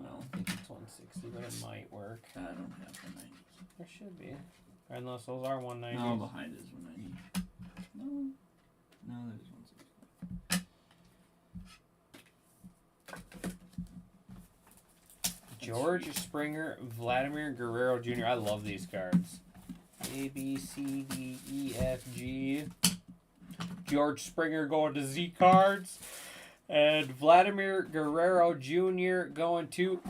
No, I think it's 160, but it might work. I don't have 190. There should be. Unless those are 190s. No, behind is 190. No, there's 160. George Springer, Vladimir Guerrero Jr. I love these cards. A, B, C, D, E, F, G. George Springer going to Z cards. And Vladimir Guerrero Jr. going to...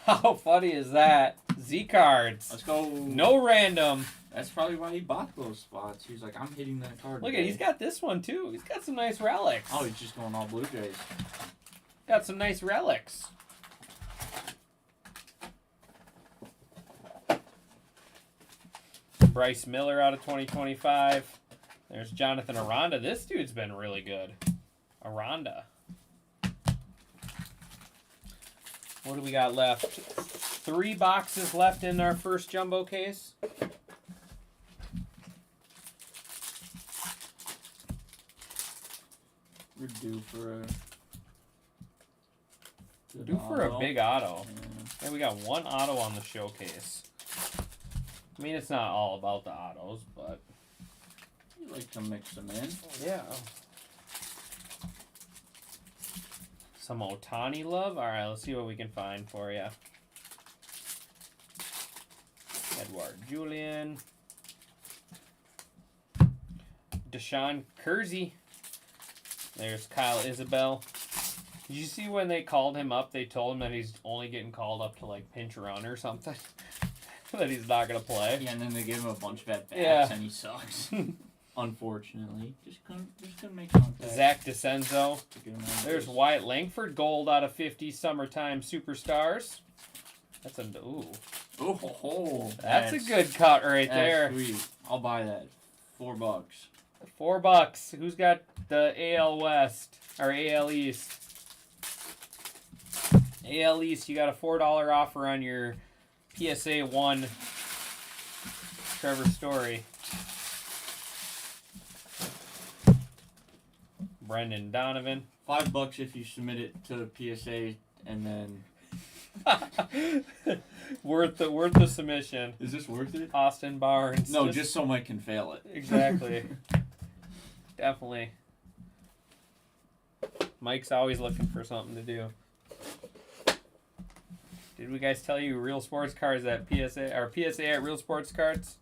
How funny is that? Z cards. Let's go. No random. That's probably why he bought those spots. He's like, I'm hitting that card. Look at, today. he's got this one too. He's got some nice relics. Oh, he's just going all Blue Jays. Got some nice relics. Bryce Miller out of 2025. There's Jonathan Aranda. This dude's been really good. Aranda. What do we got left? 3 boxes left in our first jumbo case. We're due for a... good Due for a auto. big auto. Yeah. Yeah, we got 1 auto on the showcase. I mean, it's not all about the autos, but... You like to mix them in. Yeah. Some Otani love? Alright, let's see what we can find for you. Edward Julian. Deshaun Kersey. There's Kyle Isabel. Did you see when they called him up, they told him that he's only getting called up to like pinch run or something? That he's not going to play? Yeah, and then they gave him a bunch of at-bats, Yeah. and he sucks. Unfortunately. Just couldn't make contact. Zach DeCenzo. To get him on There's base. Wyatt Langford, gold out of 50 Summertime Superstars. That's a ooh. Oh, ho, ho. That's a good cut right That's there. sweet. I'll buy that. $4. $4. Who's got the AL West or AL East? AL East, you got a $4 offer on your PSA 1 Trevor Story. Brendan Donovan. $5 if you submit it to PSA, and then worth the submission. is this worth it? Austin Barnes. No, just so Mike can fail it. Exactly. Definitely. Mike's always looking for something to do. Did we guys tell you Real Sports Cards at PSA or PSA at Real Sports Cards?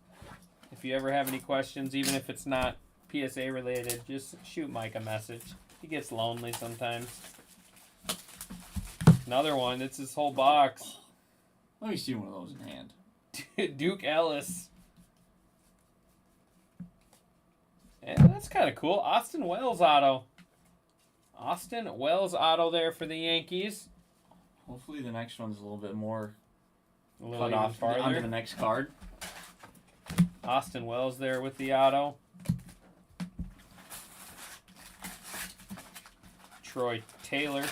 If you ever have any questions, even if it's not PSA related, just shoot Mike a message. He gets lonely sometimes. Another one. It's his whole box. Let me see one of those in hand. Duke Ellis. Yeah, that's kind of cool. Austin Wells auto. Austin Wells auto there for the Yankees. Hopefully the next one's a little bit more A little cut even off onto farther. the next card. Austin Wells there with the auto. Troy Taylor.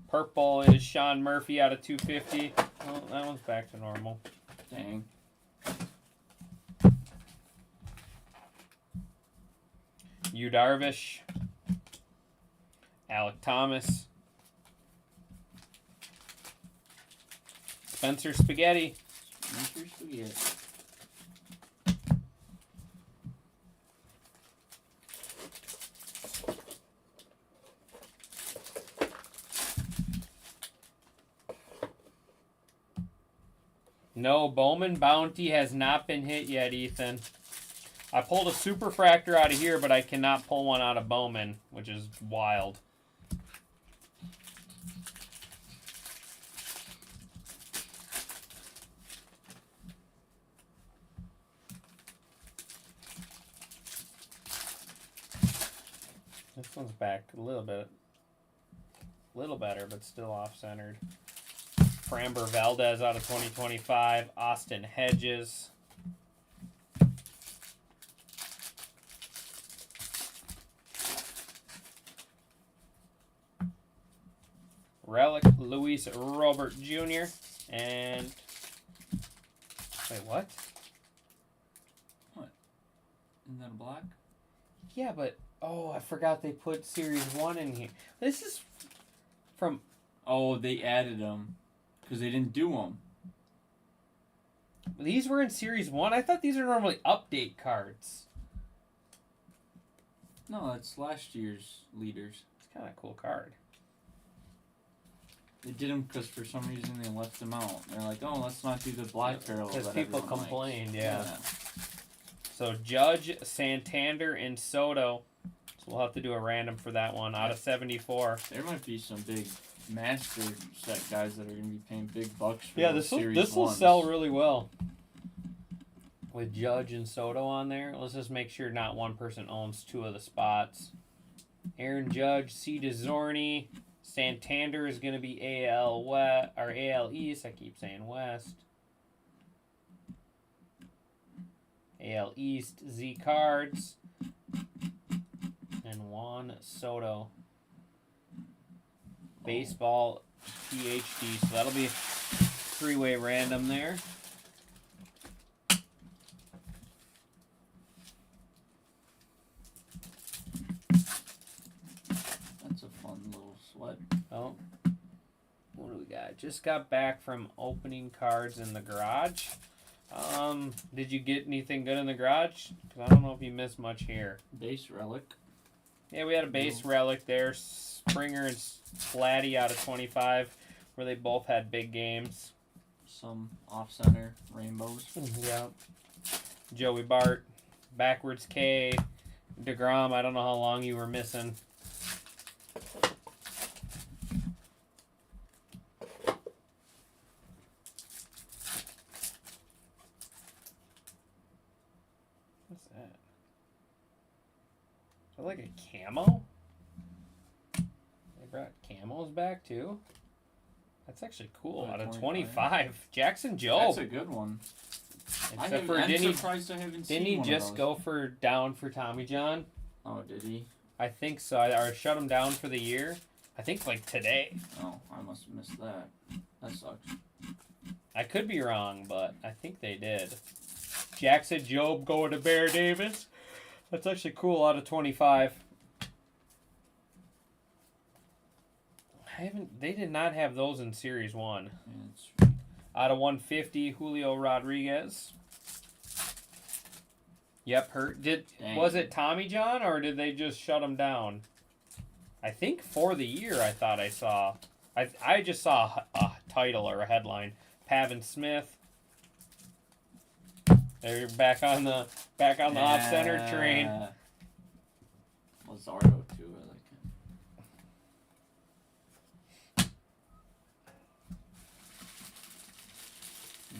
Purple is Sean Murphy out of 250. Oh, that one's back to normal. Dang. Yu Darvish. Alec Thomas. Spencer Spaghetti. Mr. Spaghetti. No, Bowman Bounty has not been hit yet, Ethan. I pulled a Superfractor out of here, but I cannot pull one out of Bowman, which is wild. This one's back a little bit. Little better, but still off-centered. Framber Valdez out of 2025. Austin Hedges. Relic, Luis Robert Jr. And wait, what? Isn't that a black? Yeah, but oh, I forgot they put Series 1 in here. This is from Oh, they added them because they didn't do them. these were in Series 1. I thought these are normally update cards. No, that's last year's leaders. It's kind of a cool card. They did them because for some reason they left them out. They're like, oh, let's not do the black barrel. Because that people everyone likes." complained, yeah. So Judge, Santander, and Soto. So we'll have to do a random for that one out of 74. There might be some big master set guys that are going to be paying big bucks for Yeah, those Series this will ones. sell really well. With Judge and Soto on there, let's just make sure not one person owns two of the spots. Aaron Judge, C. DeZorny, Santander is going to be AL West or AL East. I keep saying West. AL East, Z Cards, and Juan Soto. Baseball PhD. So that'll be three-way random there. That's a fun little sweat. Oh. What do we got? Just got back from opening cards in the garage. Did you get anything good in the garage? 'Cause I don't know if you missed much here. Base relic. Yeah, we had a base relic there. Springer and Flatty out of 25, where they both had big games. Some off-center rainbows. Yeah. Joey Bart, backwards K, DeGrom. I don't know how long you were missing. What's that? Is that like a camo? They brought camos back too. That's actually cool. What, Out of 25? 25, Jackson Job. That's a good one. Except for I'm didn't surprised I haven't seen he one just of those. go for down for Tommy John? Oh, did he? I think so. Or shut him down for the year. I think like today. Oh, I must have missed that. That sucks. I could be wrong, but I think they did. Jackson Job going to Bear Davis. That's actually cool. Out of 25. They did not have those in Series 1. Yeah, it's Out of 150, Julio Rodriguez. Yep, hurt. Was it Tommy John or did they just shut him down? I think for the year. I thought I saw. I just saw a title or a headline. Pavin Smith. They're back on the off center train. Lazardo too. I like him.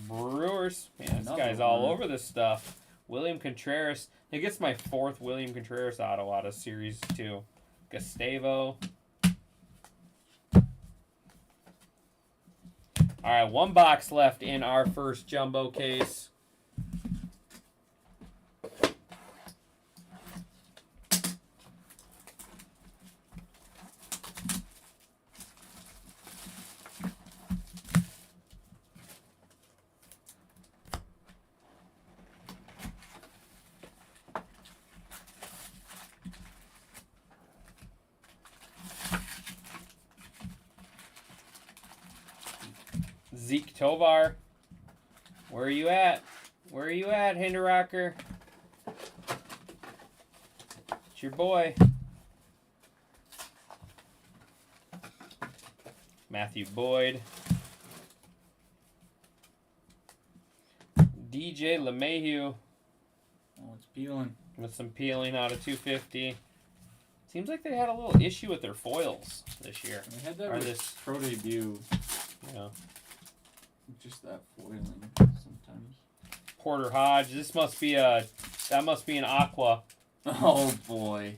Brewers. Man, this Another guy's all one. over this stuff. William Contreras. I think it's my fourth William Contreras auto out of Series 2. Gustavo. All right, one box left in our first jumbo case. Zeke Tovar. Where are you at? Where are you at, Hinderrocker? It's your boy. Matthew Boyd. DJ LeMahieu Oh, it's peeling. with some peeling out of 250. Seems like they had a little issue with their foils this year. We had that Or with this- Pro Debut. Yeah. Just that foiling sometimes. Porter Hodge. That must be an aqua Oh boy.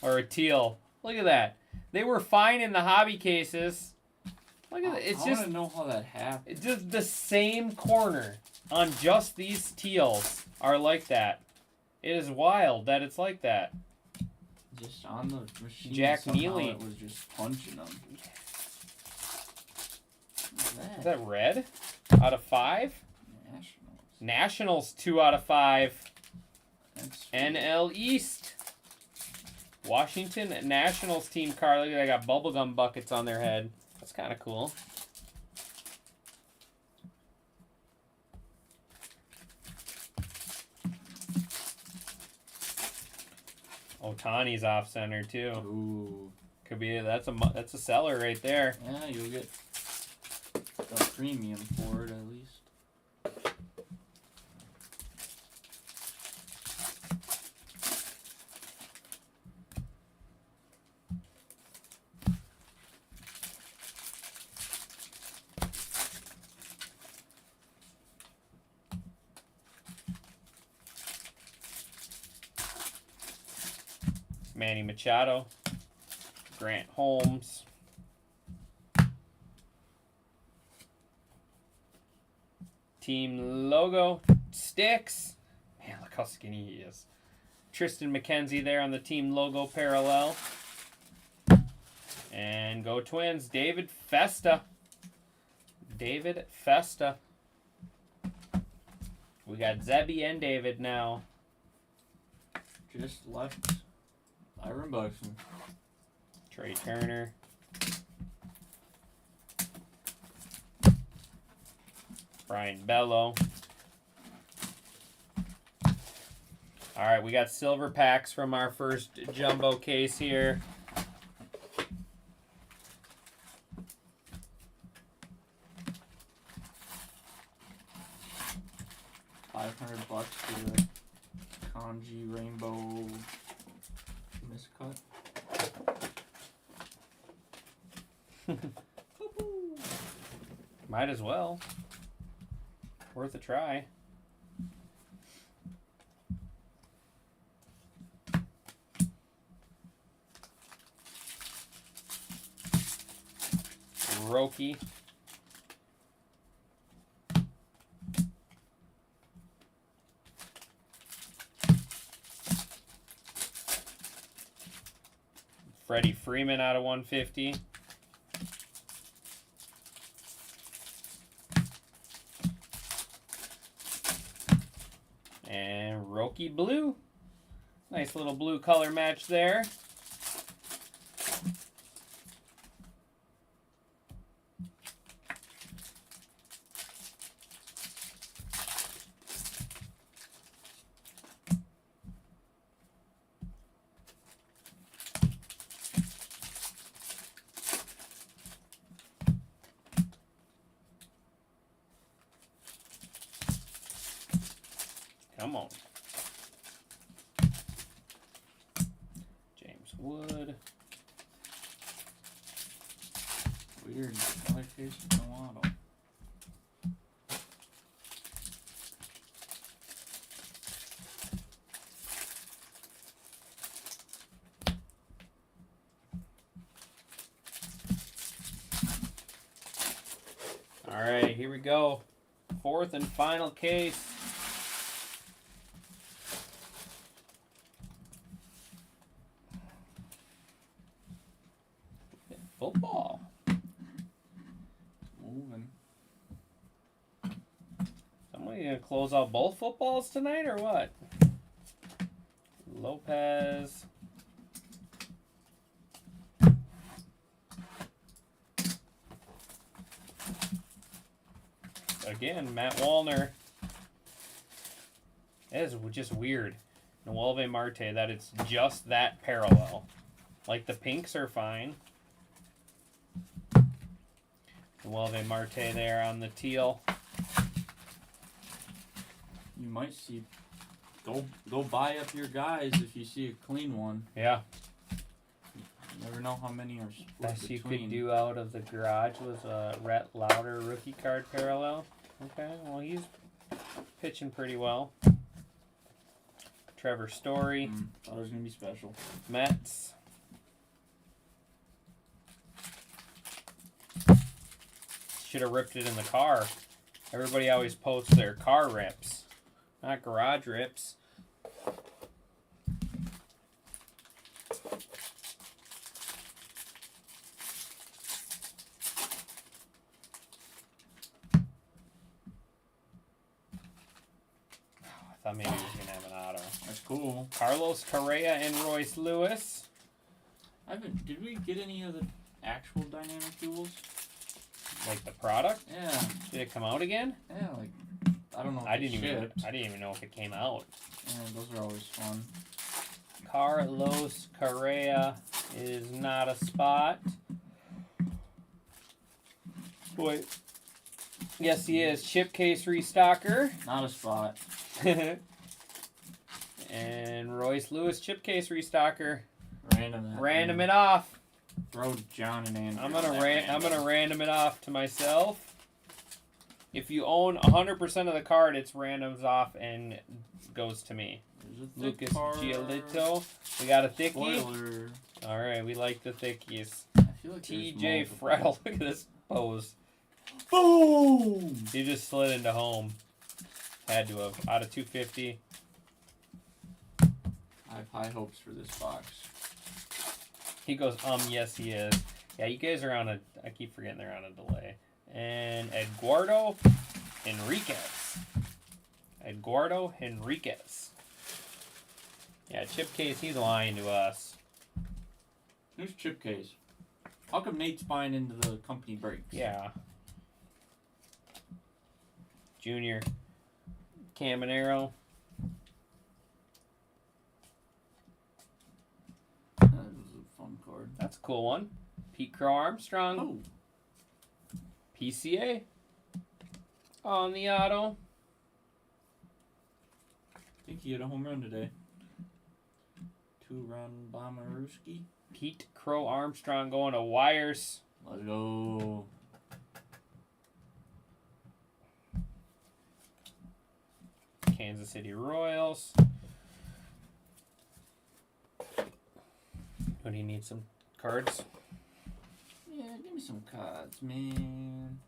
or a teal. Look at that. They were fine in the hobby cases. Look at it. It's I just want to know how that happened. it's just the same corner on just these teals are like that. It is wild that it's like that. Just on the machine. Jack somehow Neely. It was just punching them. What's that? Is that red? Out of 5? Nationals. Nationals 2 out of 5. That's NL East. Washington Nationals team card. Look, they got bubblegum buckets on their head. That's kind of cool. Otani's off center too. Ooh. Could be that's a seller right there. Yeah, you'll get a premium for it at least. Manny Machado, Grant Holmes, team logo sticks. Man, look how skinny he is. Tristan McKenzie there on the team logo parallel. And go Twins, David Festa. David Festa. We got Zebby and David now. Just left Iron Buxton. Trey Turner. Brian Bello. All right, we got silver packs from our first jumbo case here. $500 for the Kanji Rainbow miscut. Might as well. Worth a try. Roki. Freddie Freeman out of 150. And Roki Blue. Nice little blue color match there. Come on. James Wood. Weird. Another case of no auto. All right, here we go. Fourth and final case. Football. Moving. Somebody gonna close out both footballs tonight or what? Lopez. Again, Matt Wallner. It is just weird. Noelve Marte, that it's just that parallel. Like the pinks are fine. Noelve Marte there on the teal. You might see. Go buy up your guys if you see a clean one. Yeah. You never know how many are split Best you between. could do out of the garage was a Rhett Lauder rookie card parallel. Okay, well he's pitching pretty well. Trevor Story, Thought it was gonna be special. Mets. Should have ripped it in the car. Everybody always posts their car rips, not garage rips. I thought maybe he was going to have an auto. That's cool. Carlos Correa and Royce Lewis. Did we get any of the actual dynamic duels? Like the product? Yeah. Did it come out again? Yeah, like, I don't know if I it didn't shipped. even know if it came out. Yeah, those are always fun. Carlos Correa is not a spot. Boy. Yes, he is. Chip case restocker. Not a spot. And Royce Lewis chip case restocker. Random it off. Throw John and Andrew. I'm gonna random it off to myself. If you own 100% of the card, it's randoms off and goes to me. Lucas Giolito. We got a thickie. Spoiler. All right, we like the thickies. I feel like TJ Frettel. Look at this pose. Boom! He just slid into home. Had to have. Out of 250. I have high hopes for this box. He goes, yes, he is. Yeah, you guys are on a... I keep forgetting they're on a delay. And Eduardo Henriquez. Eduardo Henriquez. Yeah, Chip Case, he's lying to us. Who's Chip Case? How come Nate's buying into the company breaks? Yeah. Junior Caminero. That was a fun card. That's a cool one. Pete Crow Armstrong. Oh. PCA. On the auto. I think he hit a home run today. 2-run Bomberooski. Pete Crow Armstrong going to wires. Let's go. Kansas City Royals. What do you need? Some cards? Yeah, give me some cards, man.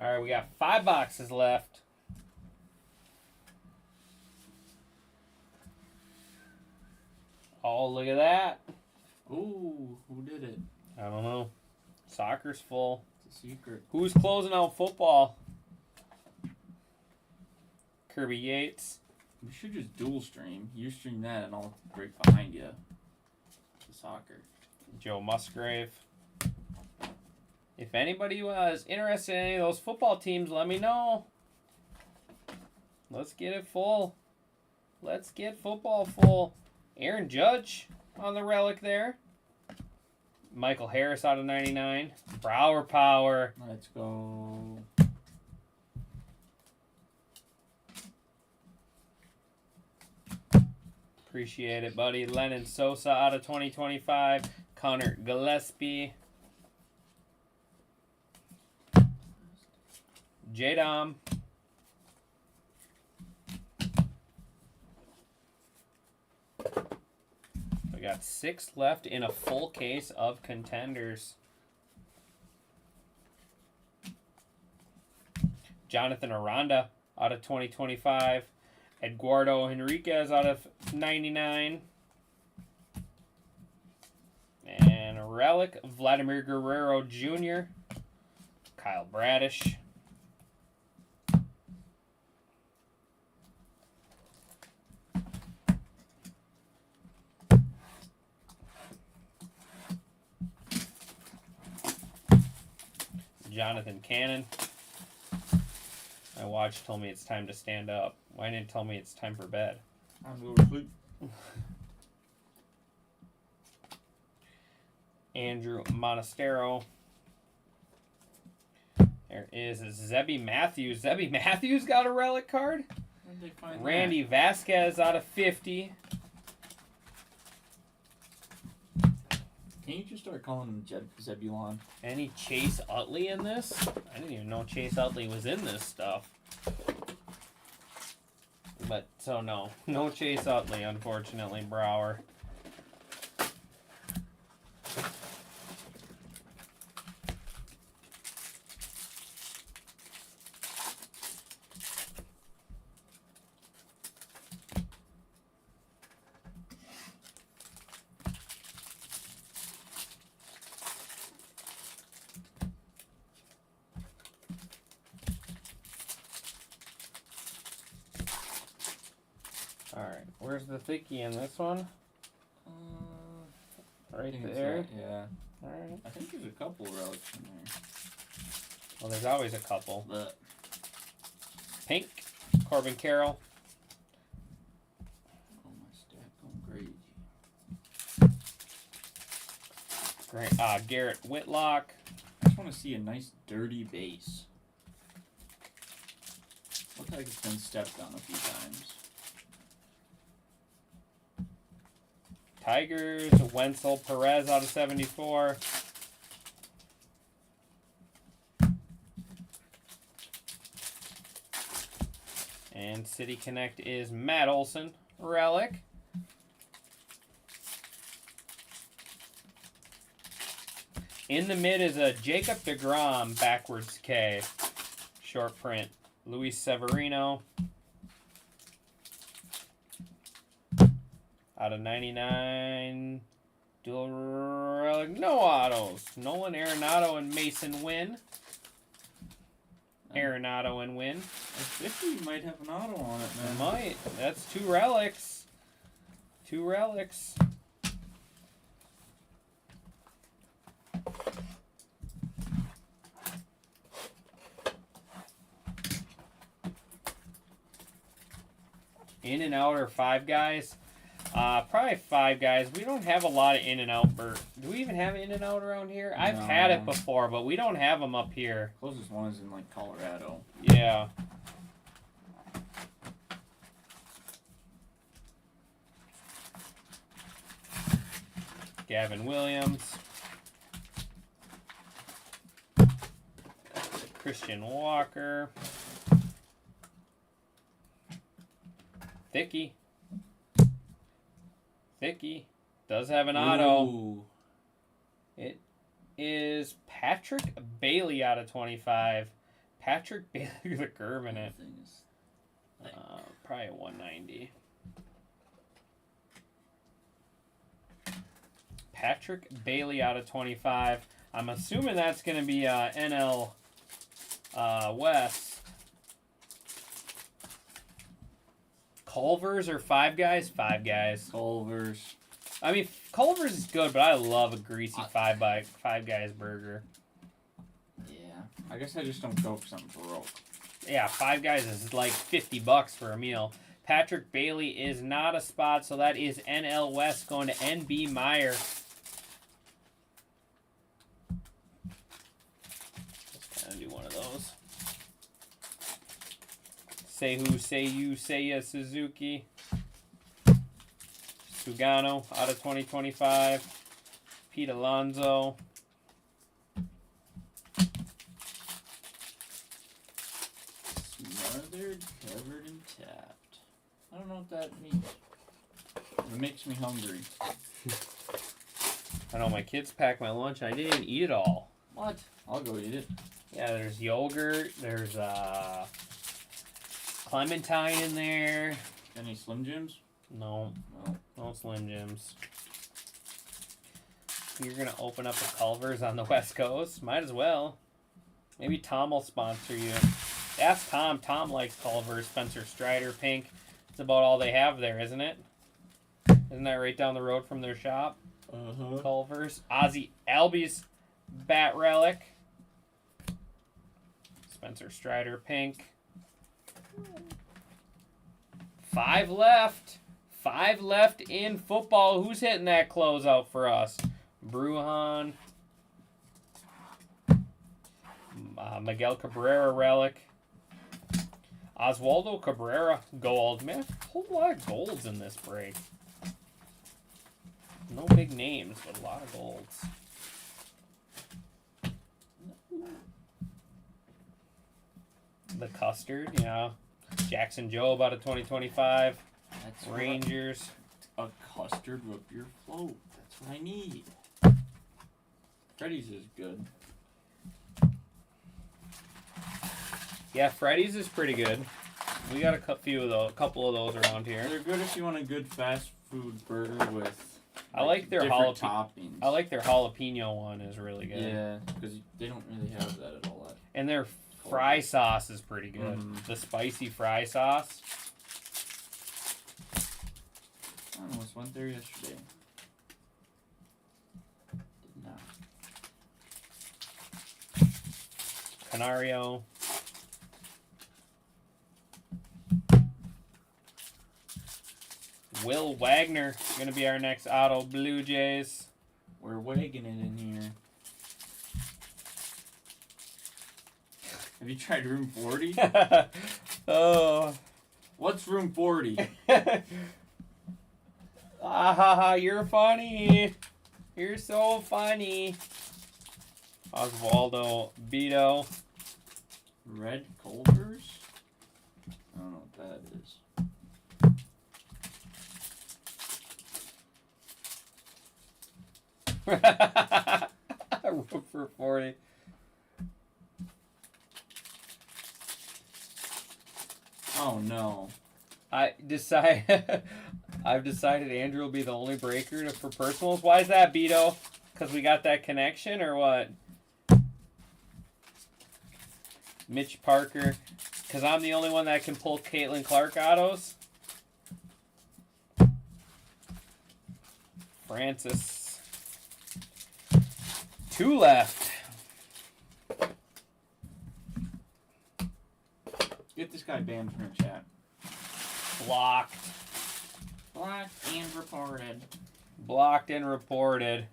All right, we got 5 boxes left. Oh, look at that. Ooh, who did it? I don't know. Soccer's full. It's a secret. Who's closing out football? Kirby Yates. We should just dual stream. You stream that and I'll break behind you. The soccer. Joe Musgrave. If anybody was interested in any of those football teams, let me know. Let's get it full. Let's get football full. Aaron Judge on the relic there. Michael Harris out of 99. Brower Power. Let's go. Appreciate it, buddy. Lennon Sosa out of 2025. Connor Gillespie. J-Dom. We got 6 left in a full case of contenders. Jonathan Aranda out of 2025. Eduardo Henriquez out of 99. And a relic, Vladimir Guerrero Jr. Kyle Bradish. Jonathan Cannon. My watch told me it's time to stand up. Why didn't it tell me it's time for bed? I'm going to sleep. Andrew Monastero. There is Zebby Matthews. Zebby Matthews got a relic card. Where'd they find Randy Vasquez out of 50. Can't you just start calling him Zebulon? Any Chase Utley in this? I didn't even know Chase Utley was in this stuff. But, so no. No Chase Utley, unfortunately, Brower. Alright, where's the thicky in this one? I Right think it's there. that, yeah. Alright. I think there's a couple relics in there. Well, there's always a couple. But Pink, Corbin Carroll. oh, my stack going crazy. Great. Garrett Whitlock. I just want to see a nice dirty base. Looks like it's been stepped on a few times. Tigers, Wenzel Perez out of 74. And City Connect is Matt Olson, relic. In the mid is a Jacob deGrom backwards K. Short print. Luis Severino. Out of 99. Dual relic. No autos. Nolan Arenado and Mason Wynn. Arenado and Wynn. At 50 might have an auto on it, man. Might. That's 2 relics. 2 relics. In and out or 5 guys? Probably 5 guys. We don't have a lot of in and out. Do we even have in and out around here? I've had it No. before, but we don't have them up here. Closest one is in like Colorado. Yeah. Gavin Williams. Christian Walker. Thicky. Thicky. Does have an auto. Ooh. It is Patrick Bailey out of 25. Patrick Bailey with a curve in it. That thing is thick. Probably a 190. Patrick Bailey out of 25. I'm assuming that's going to be NL West. Culver's or 5 guys? 5 guys. Culver's. I mean, Culver's is good, but I love a greasy 5 guys burger. Yeah. I guess I just don't go for something Baroque. Yeah, 5 guys is like $50 for a meal. Patrick Bailey is not a spot, so that is NL West going to NB Meyer. Let's kind of do one of those. Say who, say you, say ya, Suzuki. Sugano out of 2025. Pete Alonso. Smothered, covered, and tapped. I don't know what that means. It makes me hungry. I know my kids packed my lunch and I didn't even eat it all. What? I'll go eat it. Yeah, there's yogurt, there's clementine in there. Any Slim Jims? No, No. no Slim Jims. You're gonna open up a Culver's on the West Coast? Might as well. Maybe Tom will sponsor you. Ask Tom. Tom likes Culver's. Spencer Strider pink. It's about all they have there, isn't it? Isn't that right down the road from their shop? Uh-huh. Culver's. Ozzy Albies bat relic. Spencer Strider pink. 5 left. 5 left in football. Who's hitting that closeout for us? Bruhan. Miguel Cabrera relic. Oswaldo Cabrera gold. Man, a whole lot of golds in this break. No big names, but a lot of golds. The Custard, yeah. Jackson Jobe out of 2025. That's Rangers. a custard with your float. That's what I need. Freddy's is good. Yeah, Freddy's is pretty good. We got a couple of those around here. They're good if you want a good fast food burger with. I like their different toppings. I like their jalapeno one is really good. Yeah, because they don't really have that at all. And their fry sauce is pretty good. Mhm. The spicy fry sauce. I almost went there yesterday. Did not. Canario. Will Wagner gonna be our next auto. Blue Jays. We're wagging it in here. Have you tried room 40? Oh. What's room 40? Ah, you're funny. You're so funny. Osvaldo Beto. Red Culvers? I don't know what that is. For 40. Oh no. I've decided Andrew will be the only breaker for personals. Why is that, Beto? Because we got that connection or what? Mitch Parker. Because I'm the only one that can pull Caitlin Clark autos. Francis. 2 left. Get this guy banned from the chat. Blocked. Blocked and reported. Blocked and reported.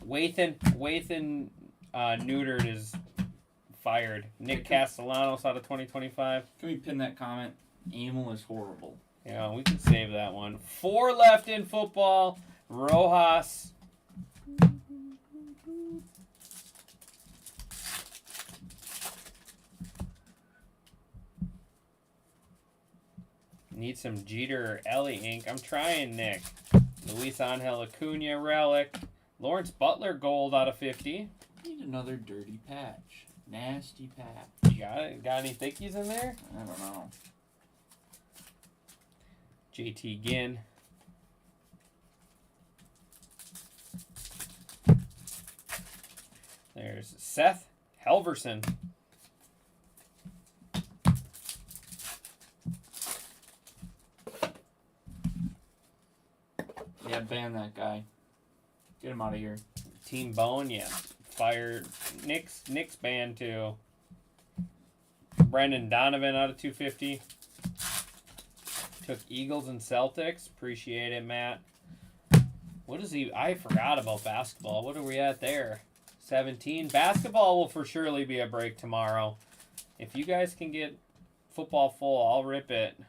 Wathan neutered is fired. Nick Castellanos out of 2025. Can we pin that comment? Emil is horrible. Yeah, we can save that one. 4 left in football. Rojas. Need some Jeter or Ellie ink. I'm trying, Nick. Luis Angel Acuna relic. Lawrence Butler gold out of 50. Need another dirty patch. Nasty patch. You got it? Got any thickies in there? I don't know. JT Ginn. There's Seth Helverson. Yeah, ban that guy. Get him out of here. Team Bone, yeah. Fired. Nick's banned too. Brendan Donovan out of 250. Took Eagles and Celtics. Appreciate it, Matt. What is he? I forgot about basketball. What are we at there? 17. Basketball will for surely be a break tomorrow. If you guys can get football full, I'll rip it.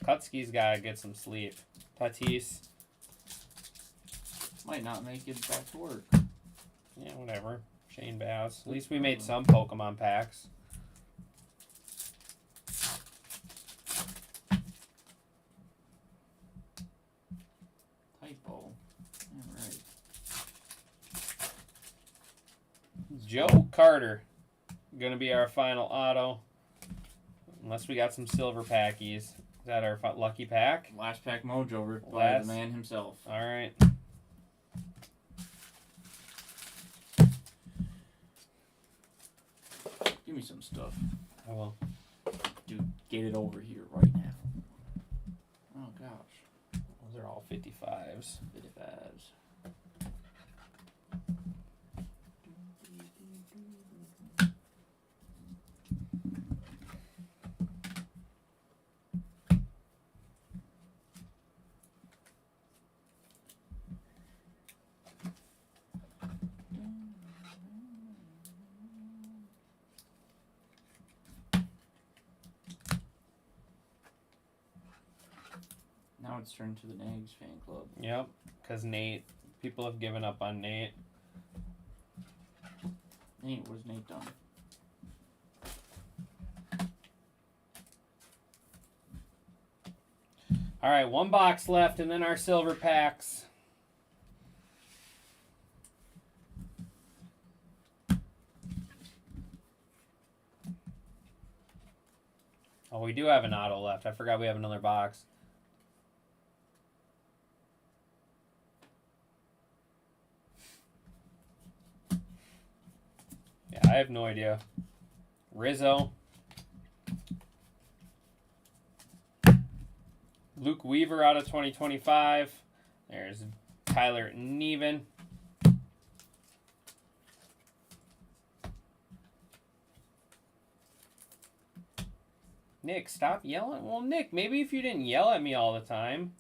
Kutsky's got to get some sleep. Tatis. Might not make it back to work. Yeah, whatever. Shane Bass. At least we made some Pokemon packs. Typo. Alright. Joe Carter. Gonna be our final auto. Unless we got some silver packies. Is that our lucky pack? Last pack mojo ripped by Last. the man himself. Alright. Give me some stuff. I will. Dude, get it over here right now. Oh gosh. Those are all 55s. Bit of abs. it's turned to the Nags fan club. Yep, because Nate, people have given up on Nate. Nate, what's Nate done? All right, one box left, and then our silver packs. Oh, we do have an auto left. I forgot we have another box. Yeah, I have no idea. Rizzo. Luke Weaver out of 2025. There's Tyler Neven. Nick, stop yelling. Well, Nick, maybe if you didn't yell at me all the time.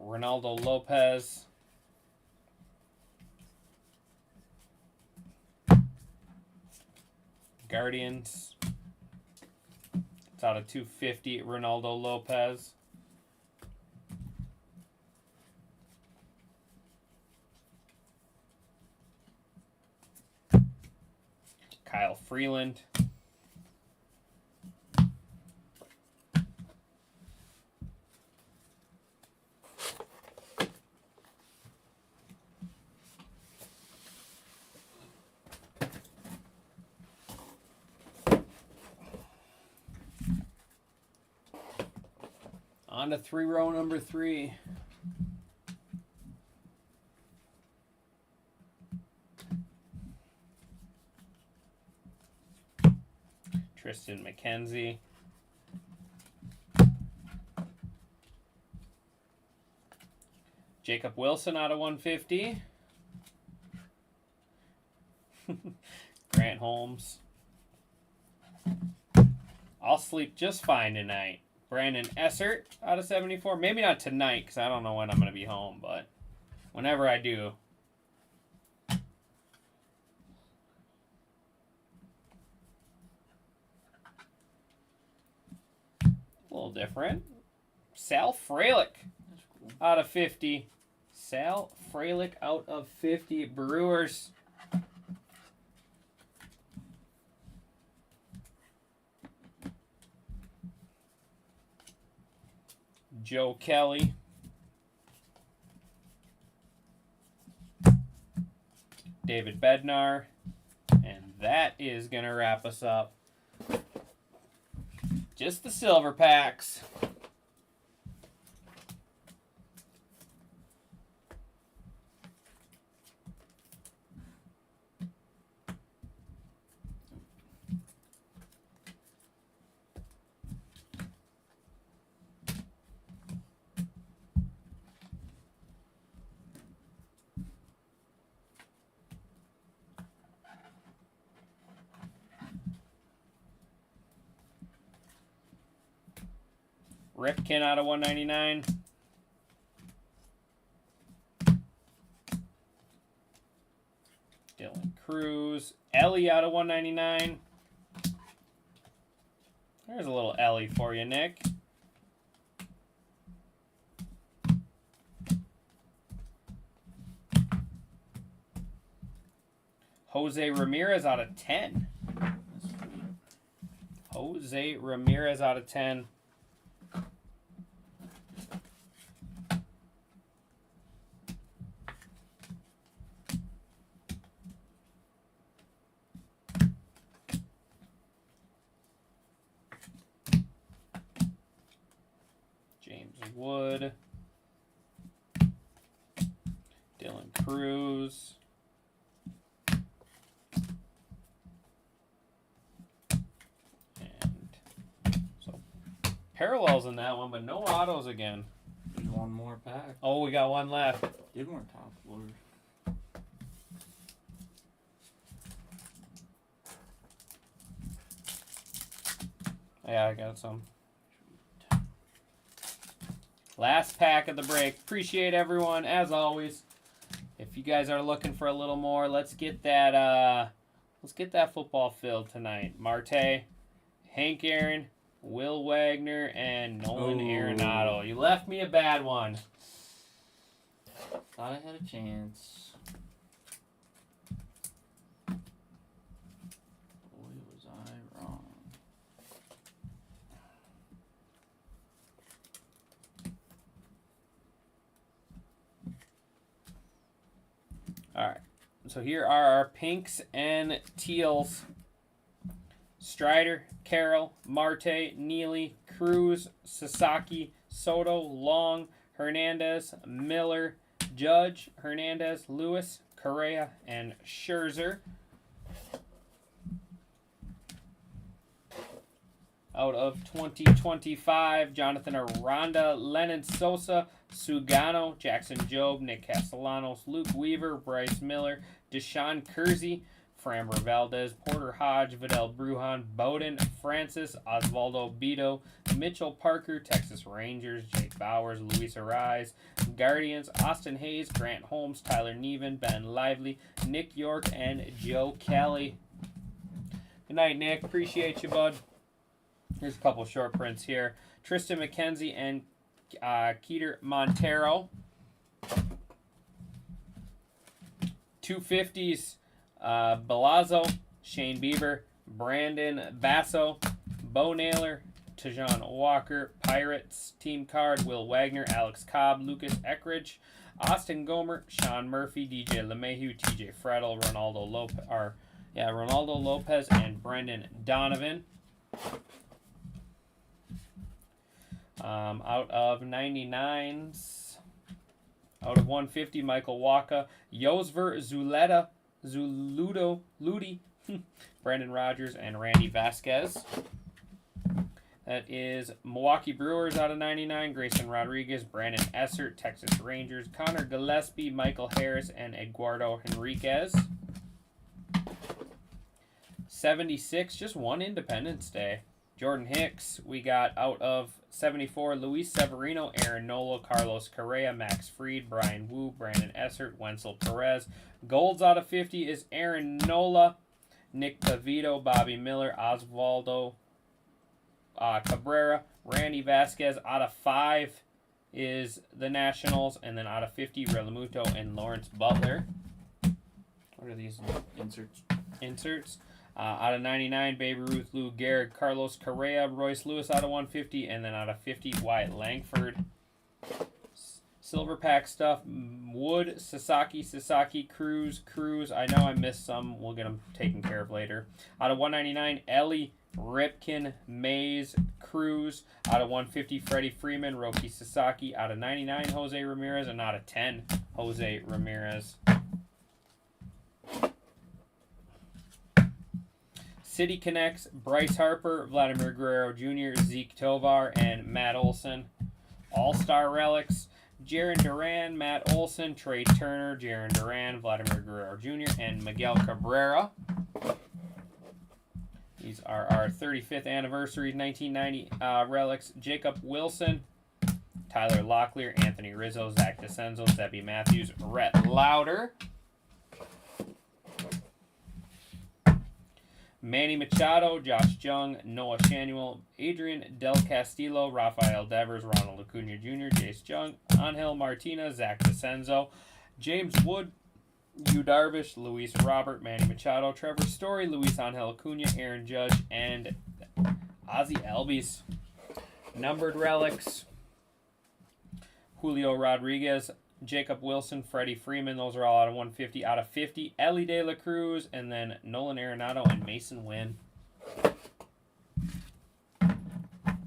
Ronaldo Lopez. Guardians. It's out of 250, Ronaldo Lopez. Kyle Freeland. On to 3-row number 3. Tristan McKenzie. Jacob Wilson out of 150. Grant Holmes. I'll sleep just fine tonight. Brandon Essert out of 74. Maybe not tonight because I don't know when I'm going to be home, but whenever I do. A little different. Sal Frelick That's cool. out of 50. Sal Frelick out of 50. Brewers. Joe Kelly. David Bednar. And that is going to wrap us up. Just the silver packs. Ripken out of 199. Dylan Cruz. Ellie out of 199. There's a little Ellie for you, Nick. Jose Ramirez out of 10. That's sweet. Jose Ramirez out of 10. James Wood. Dylan Cruz. Parallels in that one, but no autos again. There's one more pack. Oh, we got one left. Did more top loaders. Yeah, I got some. Last pack of the break. Appreciate everyone, as always. If you guys are looking for a little more, let's get that football filled tonight. Marte, Hank Aaron, Will Wagner, and Nolan Ooh. Arenado. You left me a bad one. Thought I had a chance. Boy, was I wrong. All right. So here are our pinks and teals. Strider, Carroll, Marte, Neely, Cruz, Sasaki, Soto, Long, Hernandez, Miller, Judge, Hernandez, Lewis, Correa, and Scherzer. Out of 2025, Jonathan Aranda, Lennon Sosa, Sugano, Jackson Jobe, Nick Castellanos, Luke Weaver, Bryce Miller, Deshaun Kersey, Framber Valdez, Porter Hodge, Vidal Brujan, Bowden, Francis, Osvaldo Bido, Mitchell Parker, Texas Rangers, Jake Bowers, Luis Ariz, Guardians, Austin Hayes, Grant Holmes, Tyler Neven, Ben Lively, Nick York, and Joe Kelly. Good night, Nick. Appreciate you, bud. Here's a couple short prints here. Tristan McKenzie and Keter Montero. 250s. Balazzo, Shane Bieber, Brandon Basso, Bo Naylor, Tajon Walker, Pirates, Team Card, Will Wagner, Alex Cobb, Lucas Eckridge, Austin Gomer, Sean Murphy, DJ LeMahieu, TJ Frettel, Ronaldo Lopez, and Brendan Donovan. Out of 99s, out of 150, Michael Wacha, Yosver Zuludo Ludi, Brandon Rogers, and Randy Vasquez. That is Milwaukee Brewers out of 99, Grayson Rodriguez, Brandon Essert, Texas Rangers, Connor Gillespie, Michael Harris, and Eduardo Henriquez. 76, just one Independence Day. Jordan Hicks, we got out of 74, Luis Severino, Aaron Nola, Carlos Correa, Max Fried, Brian Wu, Brandon Essert, Wenzel Perez. Golds out of 50 is Aaron Nola, Nick Pavito, Bobby Miller, Osvaldo Cabrera, Randy Vasquez. Out of 5 is the Nationals, and then out of 50, Realmuto and Lawrence Butler. What are these inserts? Out of 99, Babe Ruth, Lou Gehrig, Carlos Correa, Royce Lewis out of 150, and then out of 50, Wyatt Langford. Silver pack stuff, Wood, Sasaki, Cruz. I know I missed some. We'll get them taken care of later. Out of 199, Ellie, Ripken, Mays, Cruz. Out of 150, Freddie Freeman, Roki Sasaki. Out of 99, Jose Ramirez, and out of 10, Jose Ramirez. City Connects, Bryce Harper, Vladimir Guerrero Jr., Zeke Tovar, and Matt Olson. All-Star Relics, Jarren Duran, Matt Olson, Trey Turner, Jarren Duran, Vladimir Guerrero Jr., and Miguel Cabrera. These are our 35th anniversary 1990 relics. Jacob Wilson, Tyler Locklear, Anthony Rizzo, Zach DeCenzo, Zebby Matthews, Rhett Lauder. Manny Machado, Josh Jung, Noah Shanuel, Adrian Del Castillo, Rafael Devers, Ronald Acuna Jr., Jace Jung, Angel Martinez, Zach DeCenzo, James Wood, Yu Darvish, Luis Robert, Manny Machado, Trevor Story, Luis Angel Acuna, Aaron Judge, and Ozzie Albies. Numbered relics, Julio Rodriguez, Jacob Wilson, Freddie Freeman, those are all out of 150. Out of 50, Ellie De La Cruz, and then Nolan Arenado and Mason Wynn.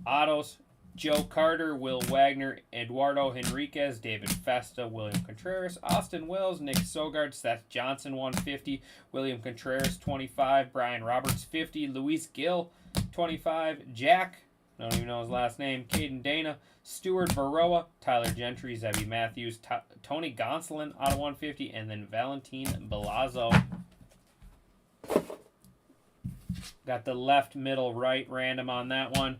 Autos, Joe Carter, Will Wagner, Eduardo Henriquez, David Festa, William Contreras, Austin Wells, Nick Sogard, Seth Johnson, 150, William Contreras, 25, Brian Roberts, 50, Luis Gill, 25, Jack, I don't even know his last name, Caden Dana, Stuart Baroa, Tyler Gentry, Zebby Matthews, Tony Gonsolin out of 150, and then Valentin Belazzo. Got the left, middle, right random on that one.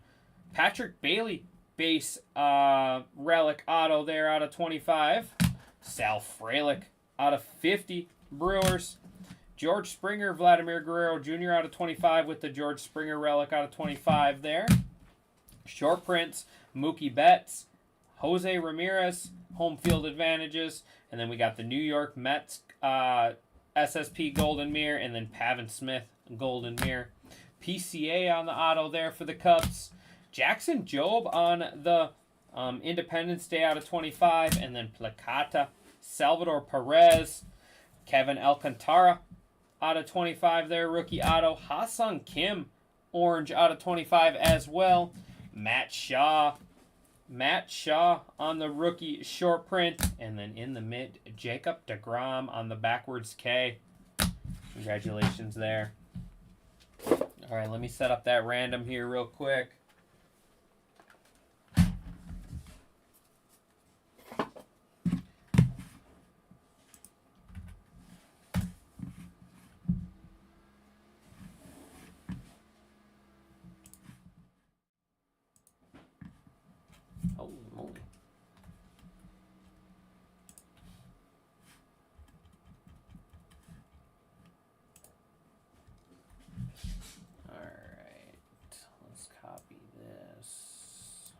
Patrick Bailey, base relic auto there out of 25. Sal Frelick out of 50, Brewers. George Springer, Vladimir Guerrero Jr. out of 25 with the George Springer relic out of 25 there. Short prints, Mookie Betts, Jose Ramirez, home field advantages, and then we got the New York Mets SSP Golden Mirror, and then Pavin Smith Golden Mirror. PCA on the auto there for the Cubs. Jackson Jobe on the Independence Day out of 25, and then Placata. Salvador Perez, Kevin Alcantara out of 25 there, rookie auto. Ha-Sung Kim, orange out of 25 as well. Matt Shaw on the rookie short print, and then in the mid, Jacob deGrom on the backwards K. Congratulations there. All right, let me set up that random here real quick. Holy moly. Alright, let's copy this.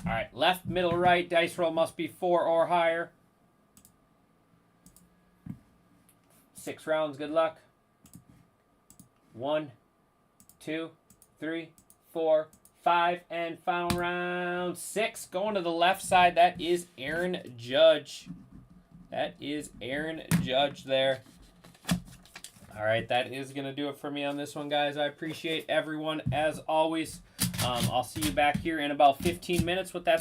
Alright, left, middle, right, dice roll must be 4 or higher. 6 rounds, good luck. 1, 2, 3, 4, 5, and final round 6. Going to the left side, that is Aaron Judge. That is Aaron Judge there. All right, that is going to do it for me on this one, guys. I appreciate everyone, as always. I'll see you back here in about 15 minutes with that